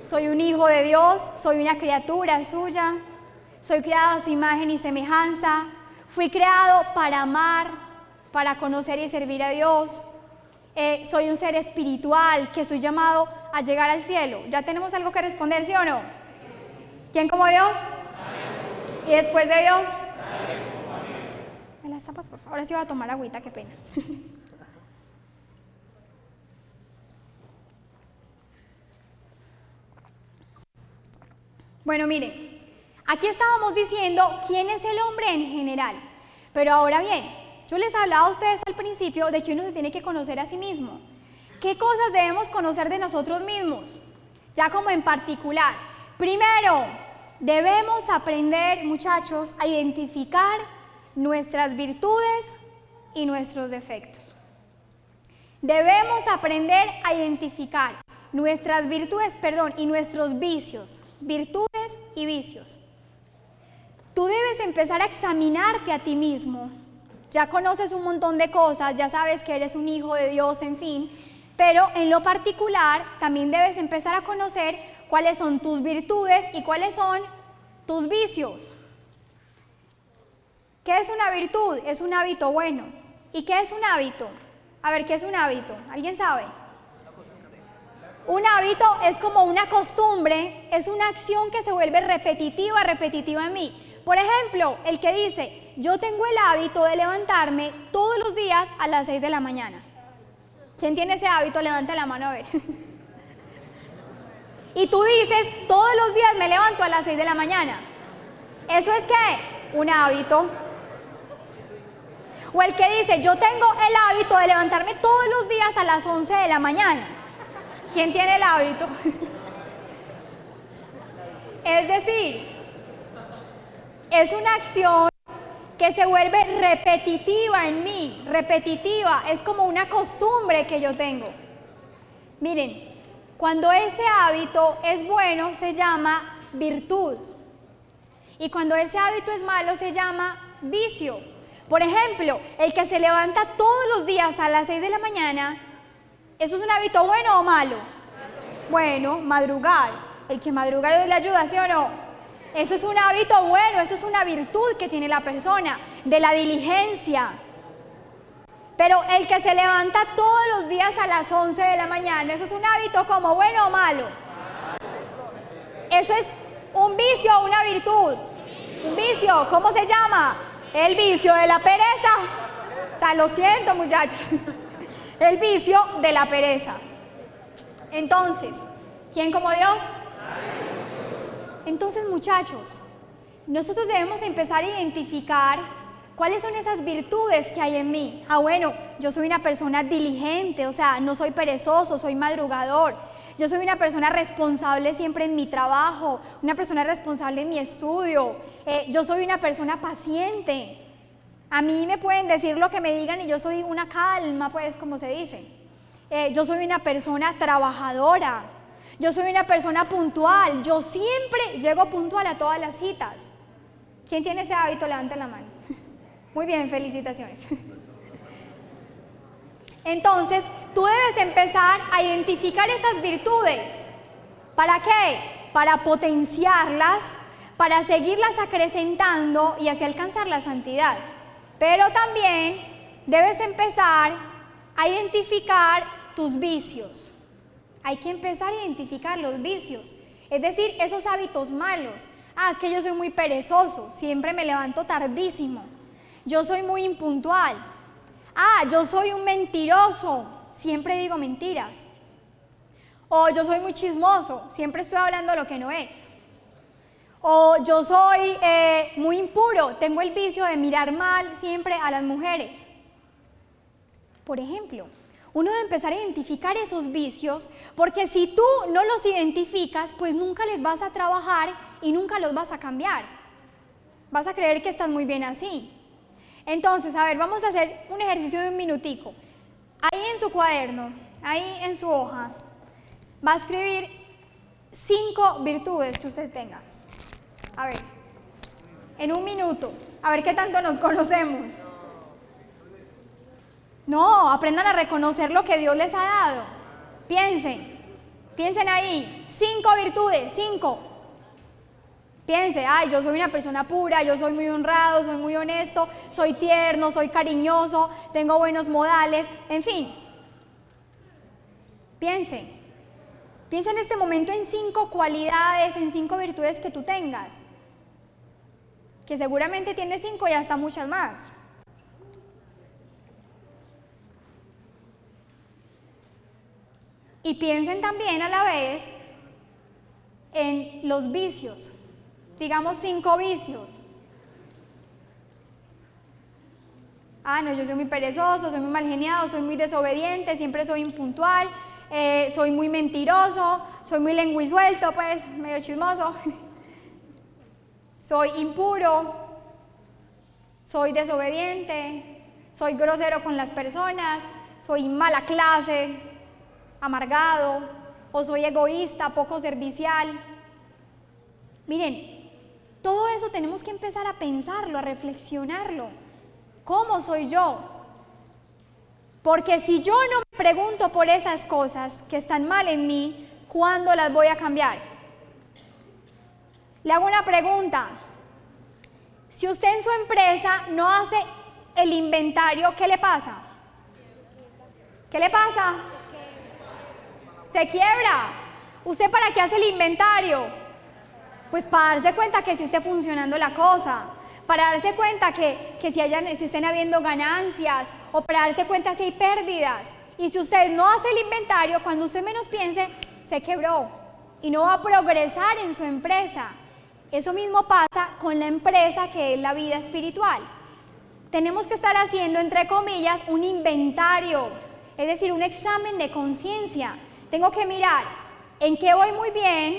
Soy un hijo de Dios, soy una criatura suya, soy creado a su imagen y semejanza. Fui creado para amar, para conocer y servir a Dios. Soy un ser espiritual que soy llamado a llegar al cielo. ¿Ya tenemos algo que responder, sí o no? ¿Quién como Dios? ¿Y después de Dios? ¿Me las tapas, por favor? Ahora sí voy a tomar agüita, qué pena. Bueno, miren. Aquí estábamos diciendo quién es el hombre en general, pero ahora bien, yo les hablaba a ustedes al principio de que uno se tiene que conocer a sí mismo. ¿Qué cosas debemos conocer de nosotros mismos? Ya como en particular. Primero, debemos aprender, muchachos, a identificar nuestras virtudes y nuestros defectos. Debemos aprender a identificar nuestras virtudes, y nuestros vicios, virtudes y vicios. Tú debes empezar a examinarte a ti mismo. Ya conoces un montón de cosas, ya sabes que eres un hijo de Dios, en fin, pero en lo particular también debes empezar a conocer cuáles son tus virtudes y cuáles son tus vicios. ¿Qué es una virtud? Es un hábito bueno. ¿Y qué es un hábito? A ver, ¿qué es un hábito? ¿Alguien sabe? Un hábito es como una costumbre, es una acción que se vuelve repetitiva en mí. Por ejemplo, el que dice, yo tengo el hábito de levantarme todos los días a las 6 de la mañana. ¿Quién tiene ese hábito? Levanta la mano a ver. Y tú dices, todos los días me levanto a las 6 de la mañana. ¿Eso es qué? Un hábito. O el que dice, yo tengo el hábito de levantarme todos los días a las 11 de la mañana. ¿Quién tiene el hábito? Es decir, es una acción que se vuelve repetitiva en mí, repetitiva, es como una costumbre que yo tengo. Miren, cuando ese hábito es bueno se llama virtud y cuando ese hábito es malo se llama vicio. Por ejemplo, el que se levanta todos los días a las 6 de la mañana, ¿eso es un hábito bueno o malo? Bueno, madrugar. El que madruga Dios le ayuda, ¿sí o no? Eso es un hábito bueno, eso es una virtud que tiene la persona, de la diligencia. Pero el que se levanta todos los días a las 11 de la mañana, ¿eso es un hábito como bueno o malo? Eso es un vicio o una virtud. Un vicio, ¿cómo se llama? El vicio de la pereza. O sea, lo siento, muchachos. El vicio de la pereza. Entonces, ¿quién como Dios? Entonces, muchachos, nosotros debemos empezar a identificar cuáles son esas virtudes que hay en mí. Bueno, yo soy una persona diligente, o sea, no soy perezoso, soy madrugador. Yo soy una persona responsable siempre en mi trabajo, una persona responsable en mi estudio. Yo soy una persona paciente. A mí me pueden decir lo que me digan y yo soy una calma, pues, como se dice. Yo soy una persona trabajadora. Yo soy una persona puntual. Yo siempre llego puntual a todas las citas. ¿Quién tiene ese hábito? Levanten la mano. Muy bien, felicitaciones. Entonces, tú debes empezar a identificar esas virtudes. ¿Para qué? Para potenciarlas, para seguirlas acrecentando y así alcanzar la santidad. Pero también debes empezar a identificar tus vicios. Hay que empezar a identificar los vicios, es decir, esos hábitos malos. Es que yo soy muy perezoso, siempre me levanto tardísimo. Yo soy muy impuntual. Yo soy un mentiroso, siempre digo mentiras. O yo soy muy chismoso, siempre estoy hablando lo que no es. O yo soy muy impuro, tengo el vicio de mirar mal siempre a las mujeres. Por ejemplo, uno debe empezar a identificar esos vicios, porque si tú no los identificas, pues nunca les vas a trabajar y nunca los vas a cambiar. Vas a creer que estás muy bien así. Entonces, a ver, vamos a hacer un ejercicio de un minutico. Ahí en su cuaderno, ahí en su hoja, va a escribir 5 virtudes que usted tenga. A ver, en un minuto, a ver qué tanto nos conocemos. No, aprendan a reconocer lo que Dios les ha dado. Piensen ahí, 5 virtudes, 5. Piense, yo soy una persona pura, yo soy muy honrado, soy muy honesto, soy tierno, soy cariñoso, tengo buenos modales, en fin. Piensa en este momento en 5 cualidades, en 5 virtudes que tú tengas. Que seguramente tienes 5 y hasta muchas más. Y piensen también a la vez en los vicios. Digamos 5 vicios. No, yo soy muy perezoso, soy muy mal geniado, soy muy desobediente, siempre soy impuntual, soy muy mentiroso, soy muy lenguisuelto, pues, medio chismoso. Soy impuro, soy desobediente, soy grosero con las personas, soy mala clase, amargado, o soy egoísta, poco servicial. Miren, todo eso tenemos que empezar a pensarlo, a reflexionarlo. ¿Cómo soy yo? Porque si yo no me pregunto por esas cosas que están mal en mí, ¿cuándo las voy a cambiar? Le hago una pregunta. Si usted en su empresa no hace el inventario, ¿qué le pasa? ¿Qué le pasa? Se quiebra. ¿Usted para qué hace el inventario? Pues para darse cuenta que sí esté funcionando la cosa, para darse cuenta que si estén habiendo ganancias, o para darse cuenta si hay pérdidas. Y si usted no hace el inventario, cuando usted menos piense, se quebró y no va a progresar en su empresa. Eso mismo pasa con la empresa, que es la vida espiritual. Tenemos que estar haciendo, entre comillas, un inventario, es decir, un examen de conciencia. Tengo que mirar en qué voy muy bien,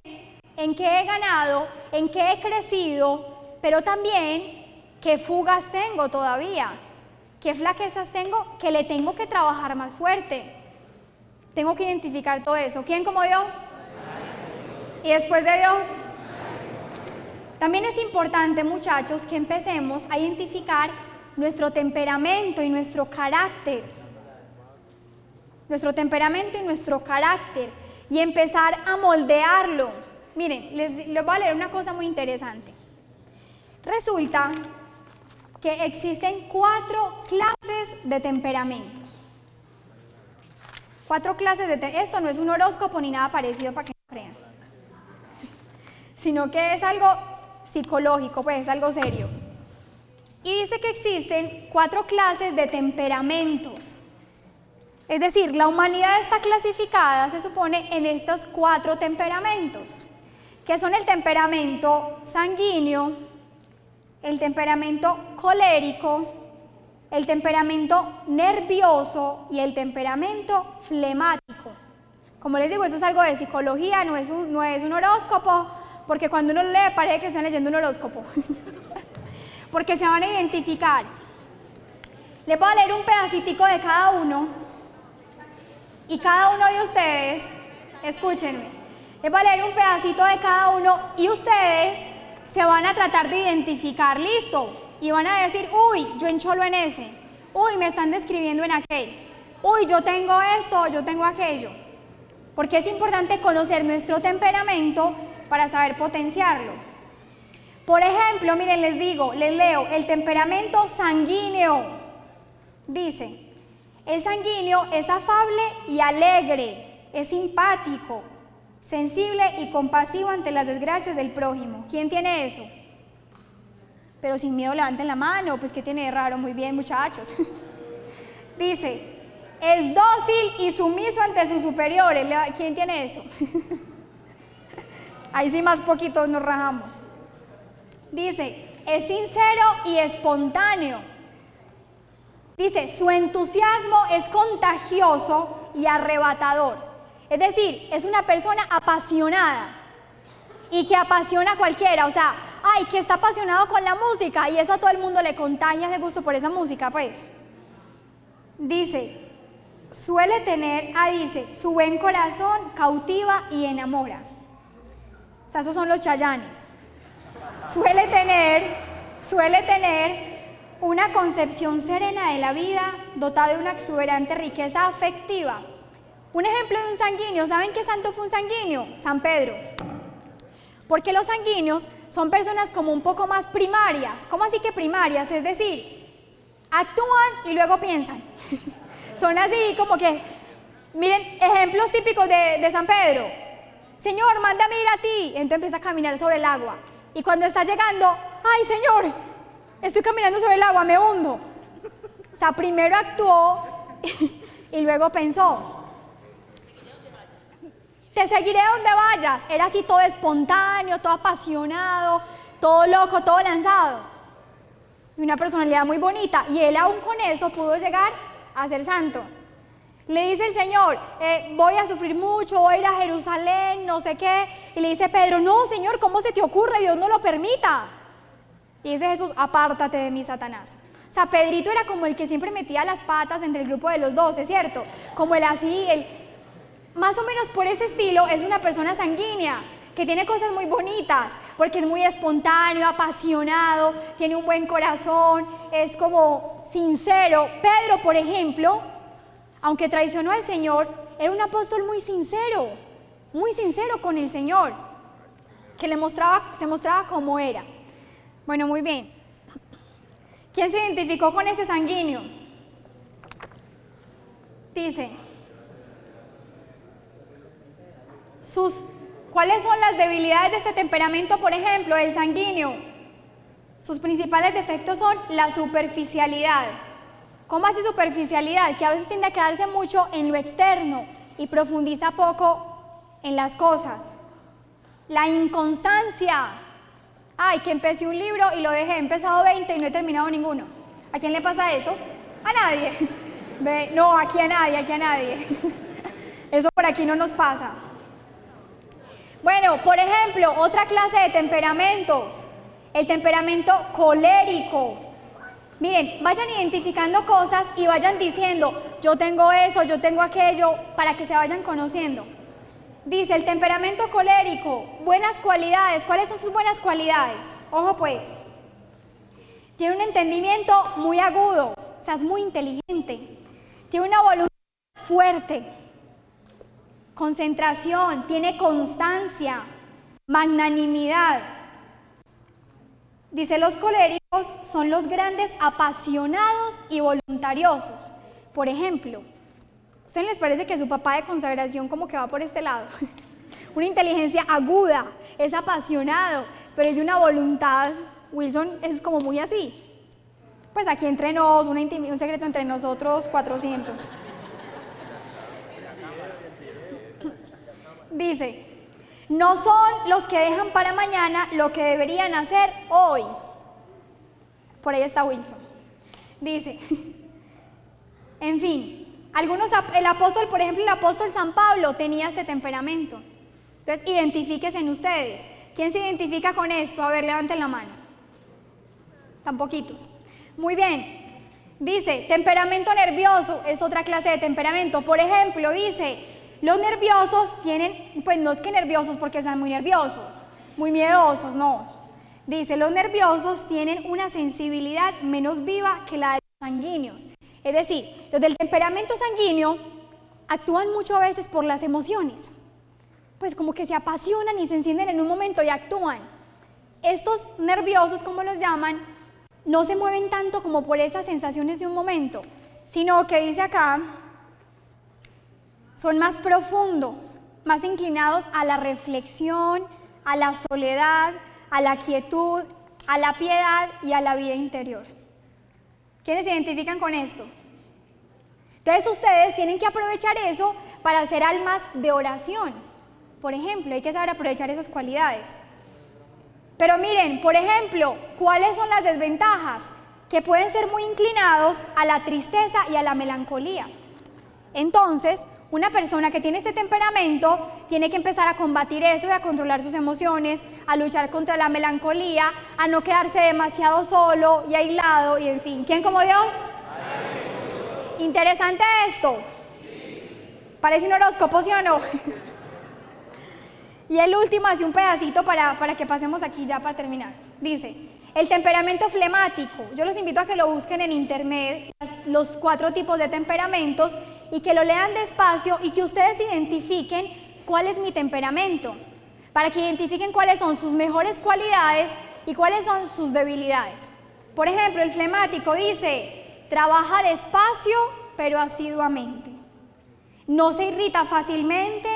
en qué he ganado, en qué he crecido, pero también qué fugas tengo todavía, qué flaquezas tengo que le tengo que trabajar más fuerte. Tengo que identificar todo eso. ¿Quién como Dios? ¿Y después de Dios? También es importante, muchachos, que empecemos a identificar nuestro temperamento y nuestro carácter. Nuestro temperamento y nuestro carácter. Y empezar a moldearlo. Miren, les voy a leer una cosa muy interesante. Resulta que existen 4 clases de temperamentos. 4 clases de esto no es un horóscopo ni nada parecido para que no crean, sino que es algo psicológico, pues es algo serio. Y dice que existen 4 clases de temperamentos. Es decir, la humanidad está clasificada, se supone, en estos 4 temperamentos, que son el temperamento sanguíneo, el temperamento colérico, el temperamento nervioso y el temperamento flemático. Como les digo, eso es algo de psicología, no es un horóscopo, porque cuando uno lo lee parece que están leyendo un horóscopo, porque se van a identificar. Les voy a leer un pedacitico de cada uno, y cada uno de ustedes, escúchenme, les voy a leer un pedacito de cada uno, y ustedes se van a tratar de identificar, listo, y van a decir, uy, yo encholo en ese, uy, me están describiendo en aquel, uy, yo tengo esto, yo tengo aquello, porque es importante conocer nuestro temperamento para saber potenciarlo. Por ejemplo, miren, les leo, el temperamento sanguíneo, dice, el sanguíneo es afable y alegre, es simpático, sensible y compasivo ante las desgracias del prójimo. ¿Quién tiene eso? Pero sin miedo levanten la mano, pues ¿qué tiene de raro? Muy bien, muchachos. Dice, es dócil y sumiso ante sus superiores. ¿Quién tiene eso? Ahí sí más poquitos nos rajamos. Dice, es sincero y espontáneo. Dice, su entusiasmo es contagioso y arrebatador. Es decir, es una persona apasionada y que apasiona a cualquiera. O sea, ay, que está apasionado con la música y eso a todo el mundo le contagia ese gusto por esa música, pues. Dice, suele tener, su buen corazón cautiva y enamora. O sea, esos son los Chayanes. Suele tener una concepción serena de la vida, dotada de una exuberante riqueza afectiva. Un ejemplo de un sanguíneo, ¿saben qué santo fue un sanguíneo? San Pedro. Porque los sanguíneos son personas como un poco más primarias. ¿Cómo así que primarias? Es decir, actúan y luego piensan. Son así como que, miren, ejemplos típicos de San Pedro. Señor, mándame ir a ti. Entonces empieza a caminar sobre el agua. Y cuando está llegando, ay, Señor, estoy caminando sobre el agua, me hundo. O sea, primero actuó y luego pensó. Te seguiré donde vayas. Era así todo espontáneo, todo apasionado, todo loco, todo lanzado. Y una personalidad muy bonita. Y él aún con eso pudo llegar a ser santo. Le dice el Señor, voy a sufrir mucho, voy a ir a Jerusalén, no sé qué. Y le dice Pedro, no, Señor, ¿cómo se te ocurre? Dios no lo permita. Y dice Jesús, apártate de mí, Satanás. O sea, Pedrito era como el que siempre metía las patas entre el grupo de los 12, ¿cierto? Como el así, más o menos por ese estilo, es una persona sanguínea, que tiene cosas muy bonitas, porque es muy espontáneo, apasionado, tiene un buen corazón, es como sincero. Pedro, por ejemplo, aunque traicionó al Señor, era un apóstol muy sincero con el Señor, que se mostraba como era. Bueno, muy bien. ¿Quién se identificó con ese sanguíneo? Dice, ¿cuáles son las debilidades de este temperamento? Por ejemplo, el sanguíneo. Sus principales defectos son la superficialidad. ¿Cómo así superficialidad? Que a veces tiende a quedarse mucho en lo externo y profundiza poco en las cosas. La inconstancia. Ay, que empecé un libro y lo dejé, he empezado 20 y no he terminado ninguno. ¿A quién le pasa eso? A nadie. No, aquí a nadie. Eso por aquí no nos pasa. Bueno, por ejemplo, otra clase de temperamentos, el temperamento colérico. Miren, vayan identificando cosas y vayan diciendo, yo tengo eso, yo tengo aquello, para que se vayan conociendo. Dice, el temperamento colérico, buenas cualidades. ¿Cuáles son sus buenas cualidades? Ojo pues, tiene un entendimiento muy agudo, o sea, es muy inteligente, tiene una voluntad fuerte, concentración, tiene constancia, magnanimidad. Dice, los coléricos son los grandes apasionados y voluntariosos. Por ejemplo, ¿a ustedes les parece que su papá de consagración como que va por este lado? Una inteligencia aguda, es apasionado, pero es de una voluntad. Wilson es como muy así. Pues aquí entre nos, un secreto entre nosotros 400. Dice, no son los que dejan para mañana lo que deberían hacer hoy. Por ahí está Wilson. Dice, en fin, el apóstol, por ejemplo, el apóstol San Pablo tenía este temperamento. Entonces, identifíquense en ustedes. ¿Quién se identifica con esto? A ver, levanten la mano. Tan poquitos. Muy bien. Dice, temperamento nervioso es otra clase de temperamento. Por ejemplo, dice, los nerviosos tienen, pues no es que nerviosos porque sean muy nerviosos, muy miedosos, no. Dice, los nerviosos tienen una sensibilidad menos viva que la de los sanguíneos. Es decir, los del temperamento sanguíneo actúan mucho a veces por las emociones. Pues como que se apasionan y se encienden en un momento y actúan. Estos nerviosos, como los llaman, no se mueven tanto como por esas sensaciones de un momento, sino que dice acá, son más profundos, más inclinados a la reflexión, a la soledad, a la quietud, a la piedad y a la vida interior. ¿Quiénes se identifican con esto? Entonces ustedes tienen que aprovechar eso para hacer almas de oración. Por ejemplo, hay que saber aprovechar esas cualidades. Pero miren, por ejemplo, ¿cuáles son las desventajas? Que pueden ser muy inclinados a la tristeza y a la melancolía. Entonces, una persona que tiene este temperamento tiene que empezar a combatir eso y a controlar sus emociones, a luchar contra la melancolía, a no quedarse demasiado solo y aislado y en fin. ¿Quién como Dios? Interesante esto. Parece un horóscopo, ¿sí o no? Y el último, hace un pedacito para que pasemos aquí ya para terminar. Dice, el temperamento flemático. Yo los invito a que lo busquen en internet, los 4 tipos de temperamentos, y que lo lean despacio y que ustedes identifiquen cuál es mi temperamento, para que identifiquen cuáles son sus mejores cualidades y cuáles son sus debilidades. Por ejemplo, el flemático dice, trabaja despacio pero asiduamente, no se irrita fácilmente,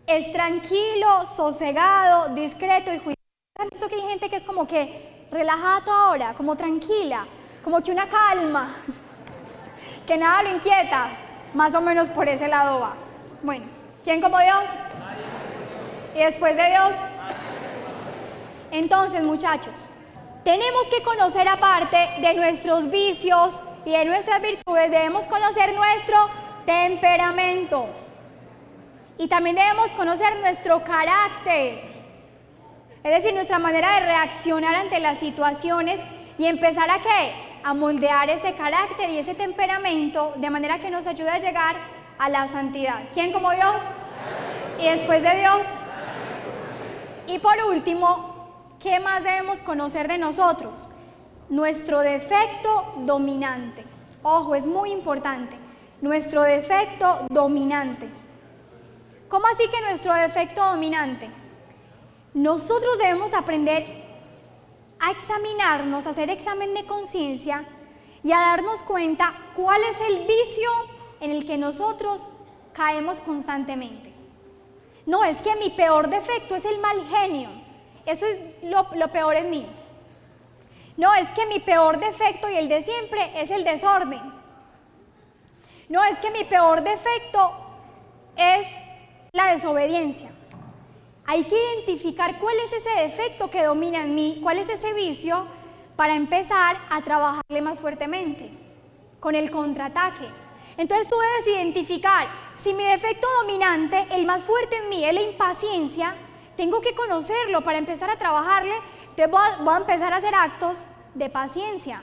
es tranquilo, sosegado, discreto y juicioso. ¿Han visto que hay gente que es como que relajada toda hora, como tranquila, como que una calma, que nada lo inquieta? Más o menos por ese lado va. Bueno, ¿quién como Dios? ¿Y después de Dios? Entonces, muchachos, tenemos que conocer, aparte de nuestros vicios y de nuestras virtudes, debemos conocer nuestro temperamento. Y también debemos conocer nuestro carácter, es decir, nuestra manera de reaccionar ante las situaciones y empezar a ¿qué? A moldear ese carácter y ese temperamento de manera que nos ayude a llegar a la santidad. ¿Quién como Dios? Y después de Dios. Y por último, ¿qué más debemos conocer de nosotros? Nuestro defecto dominante. Ojo, es muy importante. Nuestro defecto dominante. ¿Cómo así que nuestro defecto dominante? Nosotros debemos aprender a examinarnos, a hacer examen de conciencia y a darnos cuenta cuál es el vicio en el que nosotros caemos constantemente. No, es que mi peor defecto es el mal genio. Eso es lo peor en mí. No, es que mi peor defecto y el de siempre es el desorden. No, es que mi peor defecto es la desobediencia. Hay que identificar cuál es ese defecto que domina en mí, cuál es ese vicio, para empezar a trabajarle más fuertemente, con el contraataque. Entonces tú debes identificar, si mi defecto dominante, el más fuerte en mí, es la impaciencia, tengo que conocerlo para empezar a trabajarle. Entonces voy a empezar a hacer actos de paciencia.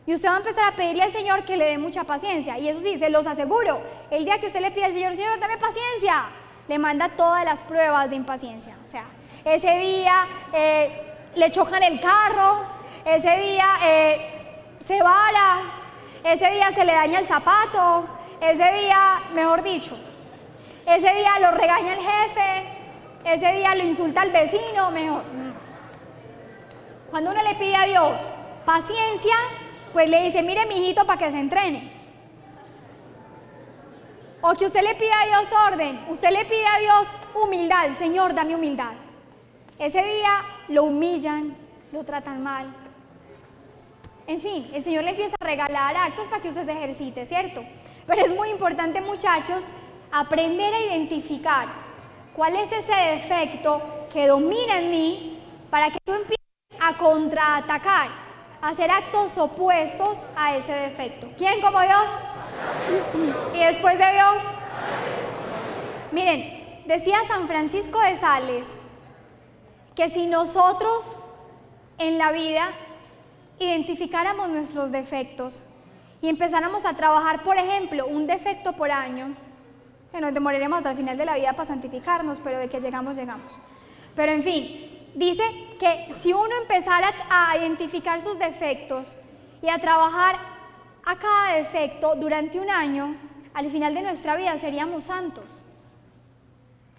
Y usted va a empezar a pedirle al Señor que le dé mucha paciencia. Y eso sí, se los aseguro, el día que usted le pide al Señor, Señor, dame paciencia, le manda todas las pruebas de impaciencia. O sea, ese día le chocan el carro, ese día se vara, ese día se le daña el zapato, ese día, mejor dicho, ese día lo regaña el jefe, ese día lo insulta al vecino, mejor. Cuando uno le pide a Dios paciencia, pues le dice, mire mijito para que se entrene. O que usted le pide a Dios orden, usted le pide a Dios humildad, Señor, dame humildad. Ese día lo humillan, lo tratan mal. En fin, el Señor le empieza a regalar actos para que usted se ejercite, ¿cierto? Pero es muy importante, muchachos, aprender a identificar cuál es ese defecto que domina en mí para que tú empieces a contraatacar, a hacer actos opuestos a ese defecto. ¿Quién como Dios? Y después de Dios. Miren, decía San Francisco de Sales que si nosotros en la vida identificáramos nuestros defectos y empezáramos a trabajar, por ejemplo, un defecto por año, que nos demoraremos hasta el final de la vida para santificarnos, pero de que llegamos, llegamos. Pero en fin, dice que si uno empezara a identificar sus defectos y a trabajar a cada defecto durante un año, al final de nuestra vida seríamos santos.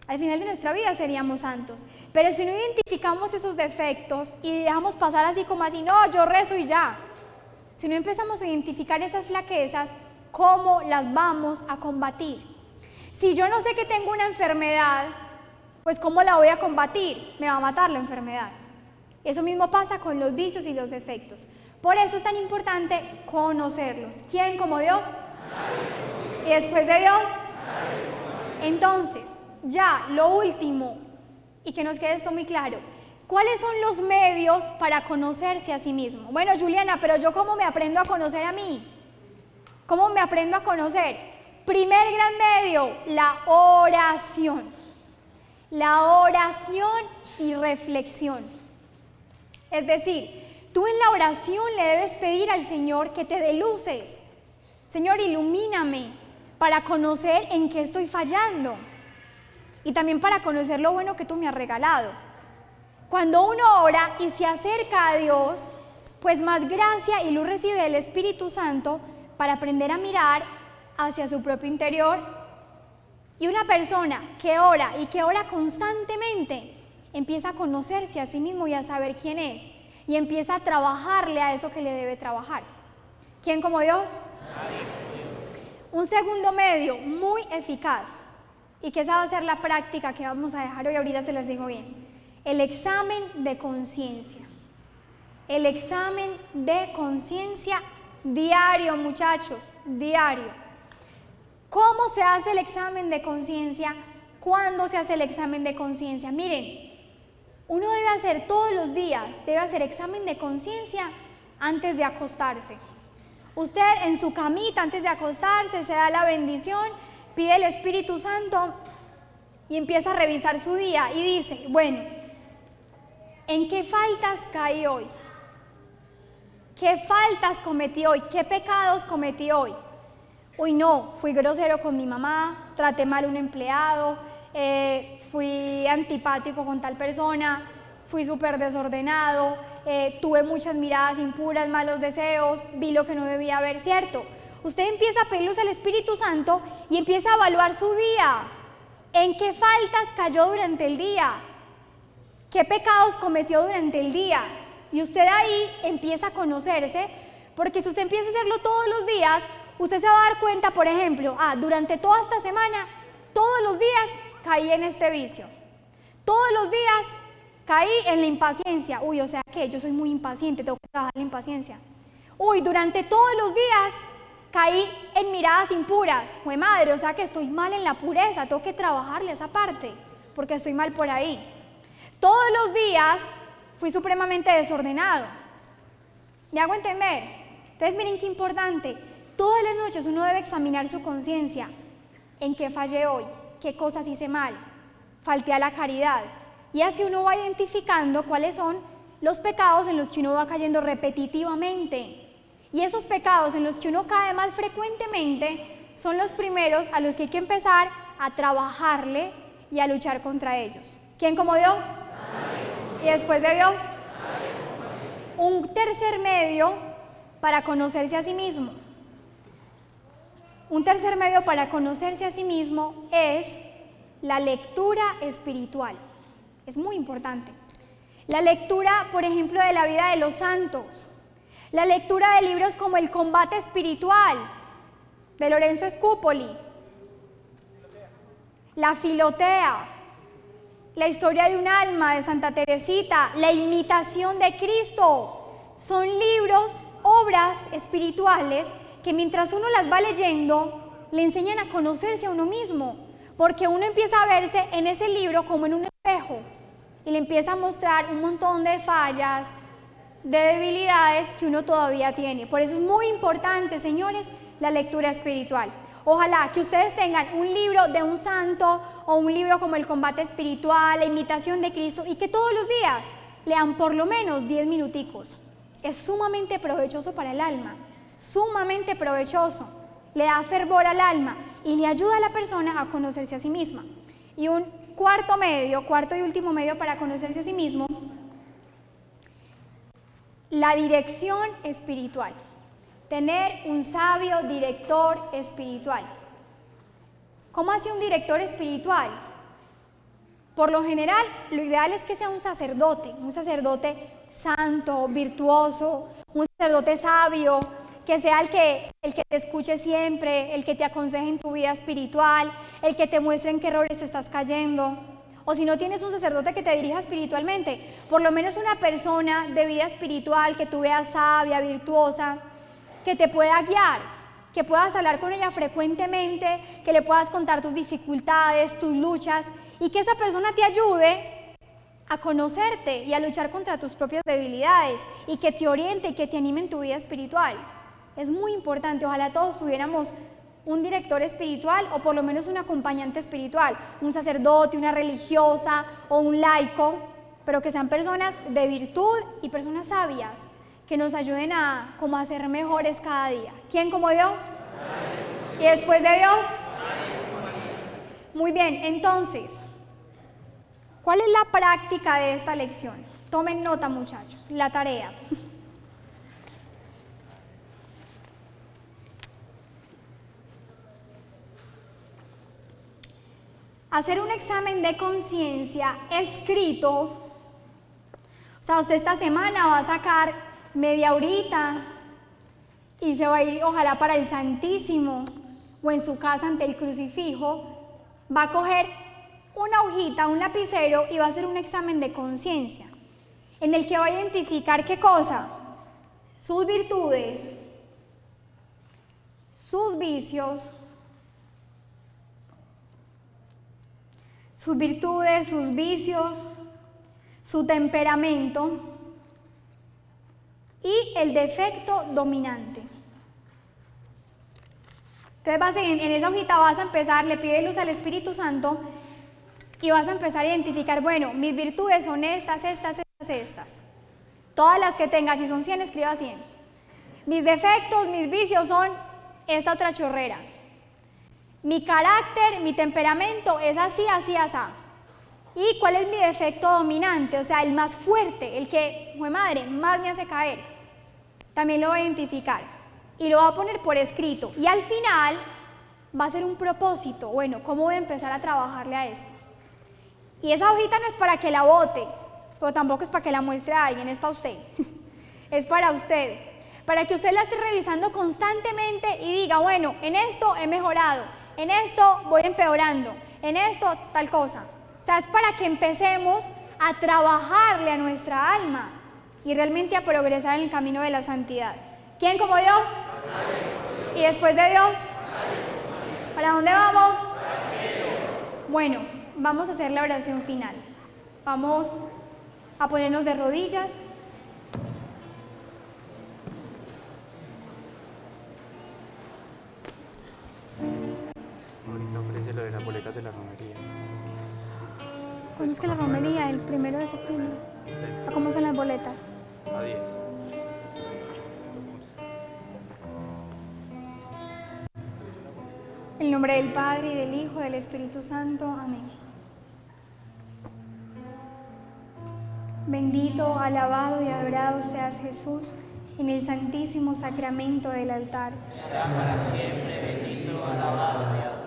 Al final de nuestra vida seríamos santos. Pero si no identificamos esos defectos y dejamos pasar así como así, no, yo rezo y ya. Si no empezamos a identificar esas flaquezas, ¿cómo las vamos a combatir? Si yo no sé que tengo una enfermedad, pues ¿cómo la voy a combatir? Me va a matar la enfermedad. Eso mismo pasa con los vicios y los defectos. Por eso es tan importante conocerlos. ¿Quién como Dios? Y después de Dios. Entonces, ya lo último, y que nos quede esto muy claro, ¿cuáles son los medios para conocerse a sí mismo? Bueno, Juliana, pero yo ¿cómo me aprendo a conocer a mí? ¿Cómo me aprendo a conocer? Primer gran medio, la oración. La oración y reflexión. Es decir, tú en la oración le debes pedir al Señor que te dé luces. Señor, ilumíname para conocer en qué estoy fallando y también para conocer lo bueno que tú me has regalado. Cuando uno ora y se acerca a Dios, pues más gracia y luz recibe del Espíritu Santo para aprender a mirar hacia su propio interior. Y una persona que ora y que ora constantemente empieza a conocerse a sí mismo y a saber quién es y empieza a trabajarle a eso que le debe trabajar. ¿Quién como Dios? Un segundo medio muy eficaz, y que esa va a ser la práctica que vamos a dejar hoy, ahorita se las digo bien, el examen de conciencia. El examen de conciencia diario, muchachos, diario. ¿Cómo se hace el examen de conciencia? ¿Cuándo se hace el examen de conciencia? Miren, uno debe hacer todos los días, debe hacer examen de conciencia antes de acostarse. Usted en su camita antes de acostarse se da la bendición, pide el Espíritu Santo y empieza a revisar su día y dice, bueno, ¿en qué faltas caí hoy? ¿Qué faltas cometí hoy? ¿Qué pecados cometí hoy? Uy, no, fui grosero con mi mamá, traté mal a un empleado, fui antipático con tal persona, fui súper desordenado, tuve muchas miradas impuras, malos deseos, vi lo que no debía ver, ¿cierto? Usted empieza a pedir luz al Espíritu Santo y empieza a evaluar su día. ¿En qué faltas cayó durante el día? ¿Qué pecados cometió durante el día? Y usted ahí empieza a conocerse, porque si usted empieza a hacerlo todos los días, usted se va a dar cuenta, por ejemplo, durante toda esta semana, todos los días caí en este vicio. Todos los días caí en la impaciencia. Uy, o sea que yo soy muy impaciente, tengo que trabajar la impaciencia. Uy, durante todos los días caí en miradas impuras. Fue madre, o sea que estoy mal en la pureza, tengo que trabajarle esa parte, porque estoy mal por ahí. Todos los días fui supremamente desordenado. ¿Me hago entender? Entonces miren qué importante. Todas las noches uno debe examinar su conciencia. ¿En qué fallé hoy? ¿Qué cosas hice mal? Falté a la caridad. Y así uno va identificando cuáles son los pecados en los que uno va cayendo repetitivamente. Y esos pecados en los que uno cae más frecuentemente son los primeros a los que hay que empezar a trabajarle y a luchar contra ellos. ¿Quién como Dios? Amén. Y después de Dios, Amén. Un tercer medio para conocerse a sí mismo. Un tercer medio para conocerse a sí mismo es la lectura espiritual. Es muy importante. La lectura, por ejemplo, de la vida de los santos. La lectura de libros como El combate espiritual, de Lorenzo Scupoli. La Filotea. La historia de un alma, de Santa Teresita. La imitación de Cristo. Son libros, obras espirituales que mientras uno las va leyendo, le enseñan a conocerse a uno mismo. Porque uno empieza a verse en ese libro como en un espejo. Y le empieza a mostrar un montón de fallas, de debilidades que uno todavía tiene. Por eso es muy importante, señores, la lectura espiritual. Ojalá que ustedes tengan un libro de un santo o un libro como El combate espiritual, La imitación de Cristo, y que todos los días lean por lo menos 10 minuticos. Es sumamente provechoso para el alma, sumamente provechoso. Le da fervor al alma y le ayuda a la persona a conocerse a sí misma. Y un cuarto y último medio para conocerse a sí mismo, la dirección espiritual. Tener un sabio director espiritual. ¿Cómo hace un director espiritual? Por lo general, lo ideal es que sea un sacerdote santo, virtuoso, un sacerdote sabio, que sea el que te escuche siempre, el que te aconseje en tu vida espiritual, el que te muestre en qué errores estás cayendo. O si no tienes un sacerdote que te dirija espiritualmente, por lo menos una persona de vida espiritual que tú veas sabia, virtuosa, que te pueda guiar, que puedas hablar con ella frecuentemente, que le puedas contar tus dificultades, tus luchas, y que esa persona te ayude a conocerte y a luchar contra tus propias debilidades, y que te oriente y que te anime en tu vida espiritual. Es muy importante, ojalá todos tuviéramos un director espiritual o por lo menos un acompañante espiritual, un sacerdote, una religiosa o un laico, pero que sean personas de virtud y personas sabias que nos ayuden a ser mejores cada día. ¿Quién como Dios? ¿Y después de Dios? Muy bien, entonces, ¿cuál es la práctica de esta lección? Tomen nota, muchachos, la tarea. Hacer un examen de conciencia escrito. O sea, usted esta semana va a sacar media horita y se va a ir ojalá para el Santísimo o en su casa ante el crucifijo, va a coger una hojita, un lapicero y va a hacer un examen de conciencia en el que va a identificar ¿qué cosa? Sus virtudes, sus vicios, su temperamento y el defecto dominante. Entonces en esa hojita vas a empezar, le pide luz al Espíritu Santo y vas a empezar a identificar, bueno, mis virtudes son estas. Todas las que tengas, si son 100, escriba 100. Mis defectos, mis vicios son esta otra chorrera. Mi carácter, mi temperamento es así. ¿Y cuál es mi defecto dominante? O sea, el más fuerte, el que, madre, más me hace caer. También lo va a identificar y lo va a poner por escrito. Y al final va a ser un propósito. Bueno, ¿cómo voy a empezar a trabajarle a esto? Y esa hojita no es para que la bote, pero tampoco es para que la muestre a alguien, es para usted. Es para usted. Para que usted la esté revisando constantemente y diga, bueno, en esto he mejorado, en esto voy empeorando, en esto tal cosa. O sea, es para que empecemos a trabajarle a nuestra alma y realmente a progresar en el camino de la santidad. ¿Quién como Dios? ¿Y después de Dios? ¿Para dónde vamos? Bueno, vamos a hacer la oración final. Vamos a ponernos de rodillas. Ahorita ofrece lo de las boletas de la romería. ¿Cuándo es que la romería? El 1 de septiembre. ¿Cómo son las boletas? A 10. En el nombre del Padre, y del Hijo, y del Espíritu Santo. Amén. Bendito, alabado y adorado seas Jesús en el santísimo sacramento del altar. Sea para siempre bendito, alabado y adorado.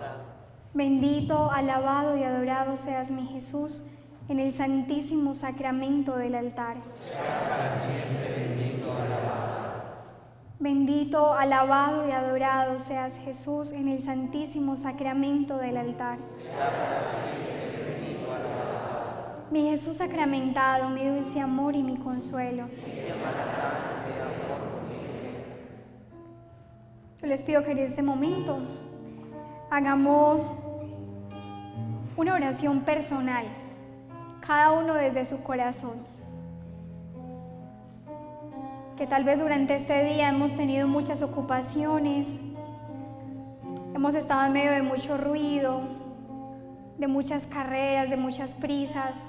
Bendito, alabado y adorado seas mi Jesús en el santísimo sacramento del altar. Bendito, alabado y adorado seas, Jesús, en el santísimo sacramento del altar. Mi Jesús sacramentado, mi dulce amor y mi consuelo. Yo les pido que en este momento hagamos una oración personal, cada uno desde su corazón. Que tal vez durante este día hemos tenido muchas ocupaciones, hemos estado en medio de mucho ruido, de muchas carreras, de muchas prisas,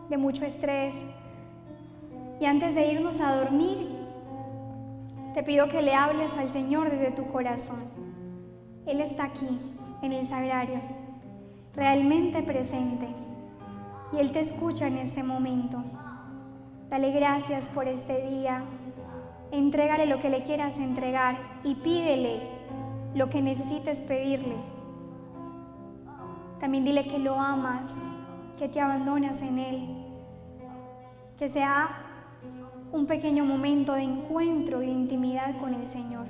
de mucho estrés. Y antes de irnos a dormir, te pido que le hables al Señor desde tu corazón. Él está aquí, en el sagrario, realmente presente, y Él te escucha en este momento. Dale gracias por este día, entrégale lo que le quieras entregar y pídele lo que necesites pedirle. También dile que lo amas, que te abandonas en Él, que sea un pequeño momento de encuentro y de intimidad con el Señor.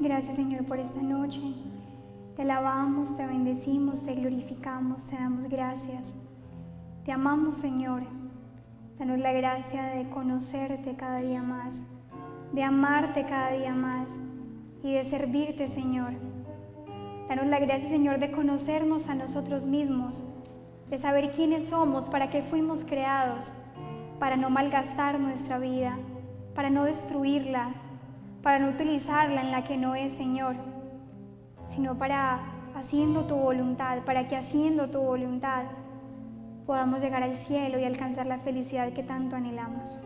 Gracias, Señor, por esta noche. Te alabamos, te bendecimos, te glorificamos, te damos gracias. Te amamos, Señor. Danos la gracia de conocerte cada día más, de amarte cada día más y de servirte, Señor. Danos la gracia, Señor, de conocernos a nosotros mismos, de saber quiénes somos, para qué fuimos creados, para no malgastar nuestra vida, para no destruirla, para no utilizarla en la que no es, Señor, sino para haciendo tu voluntad, para que haciendo tu voluntad podamos llegar al cielo y alcanzar la felicidad que tanto anhelamos.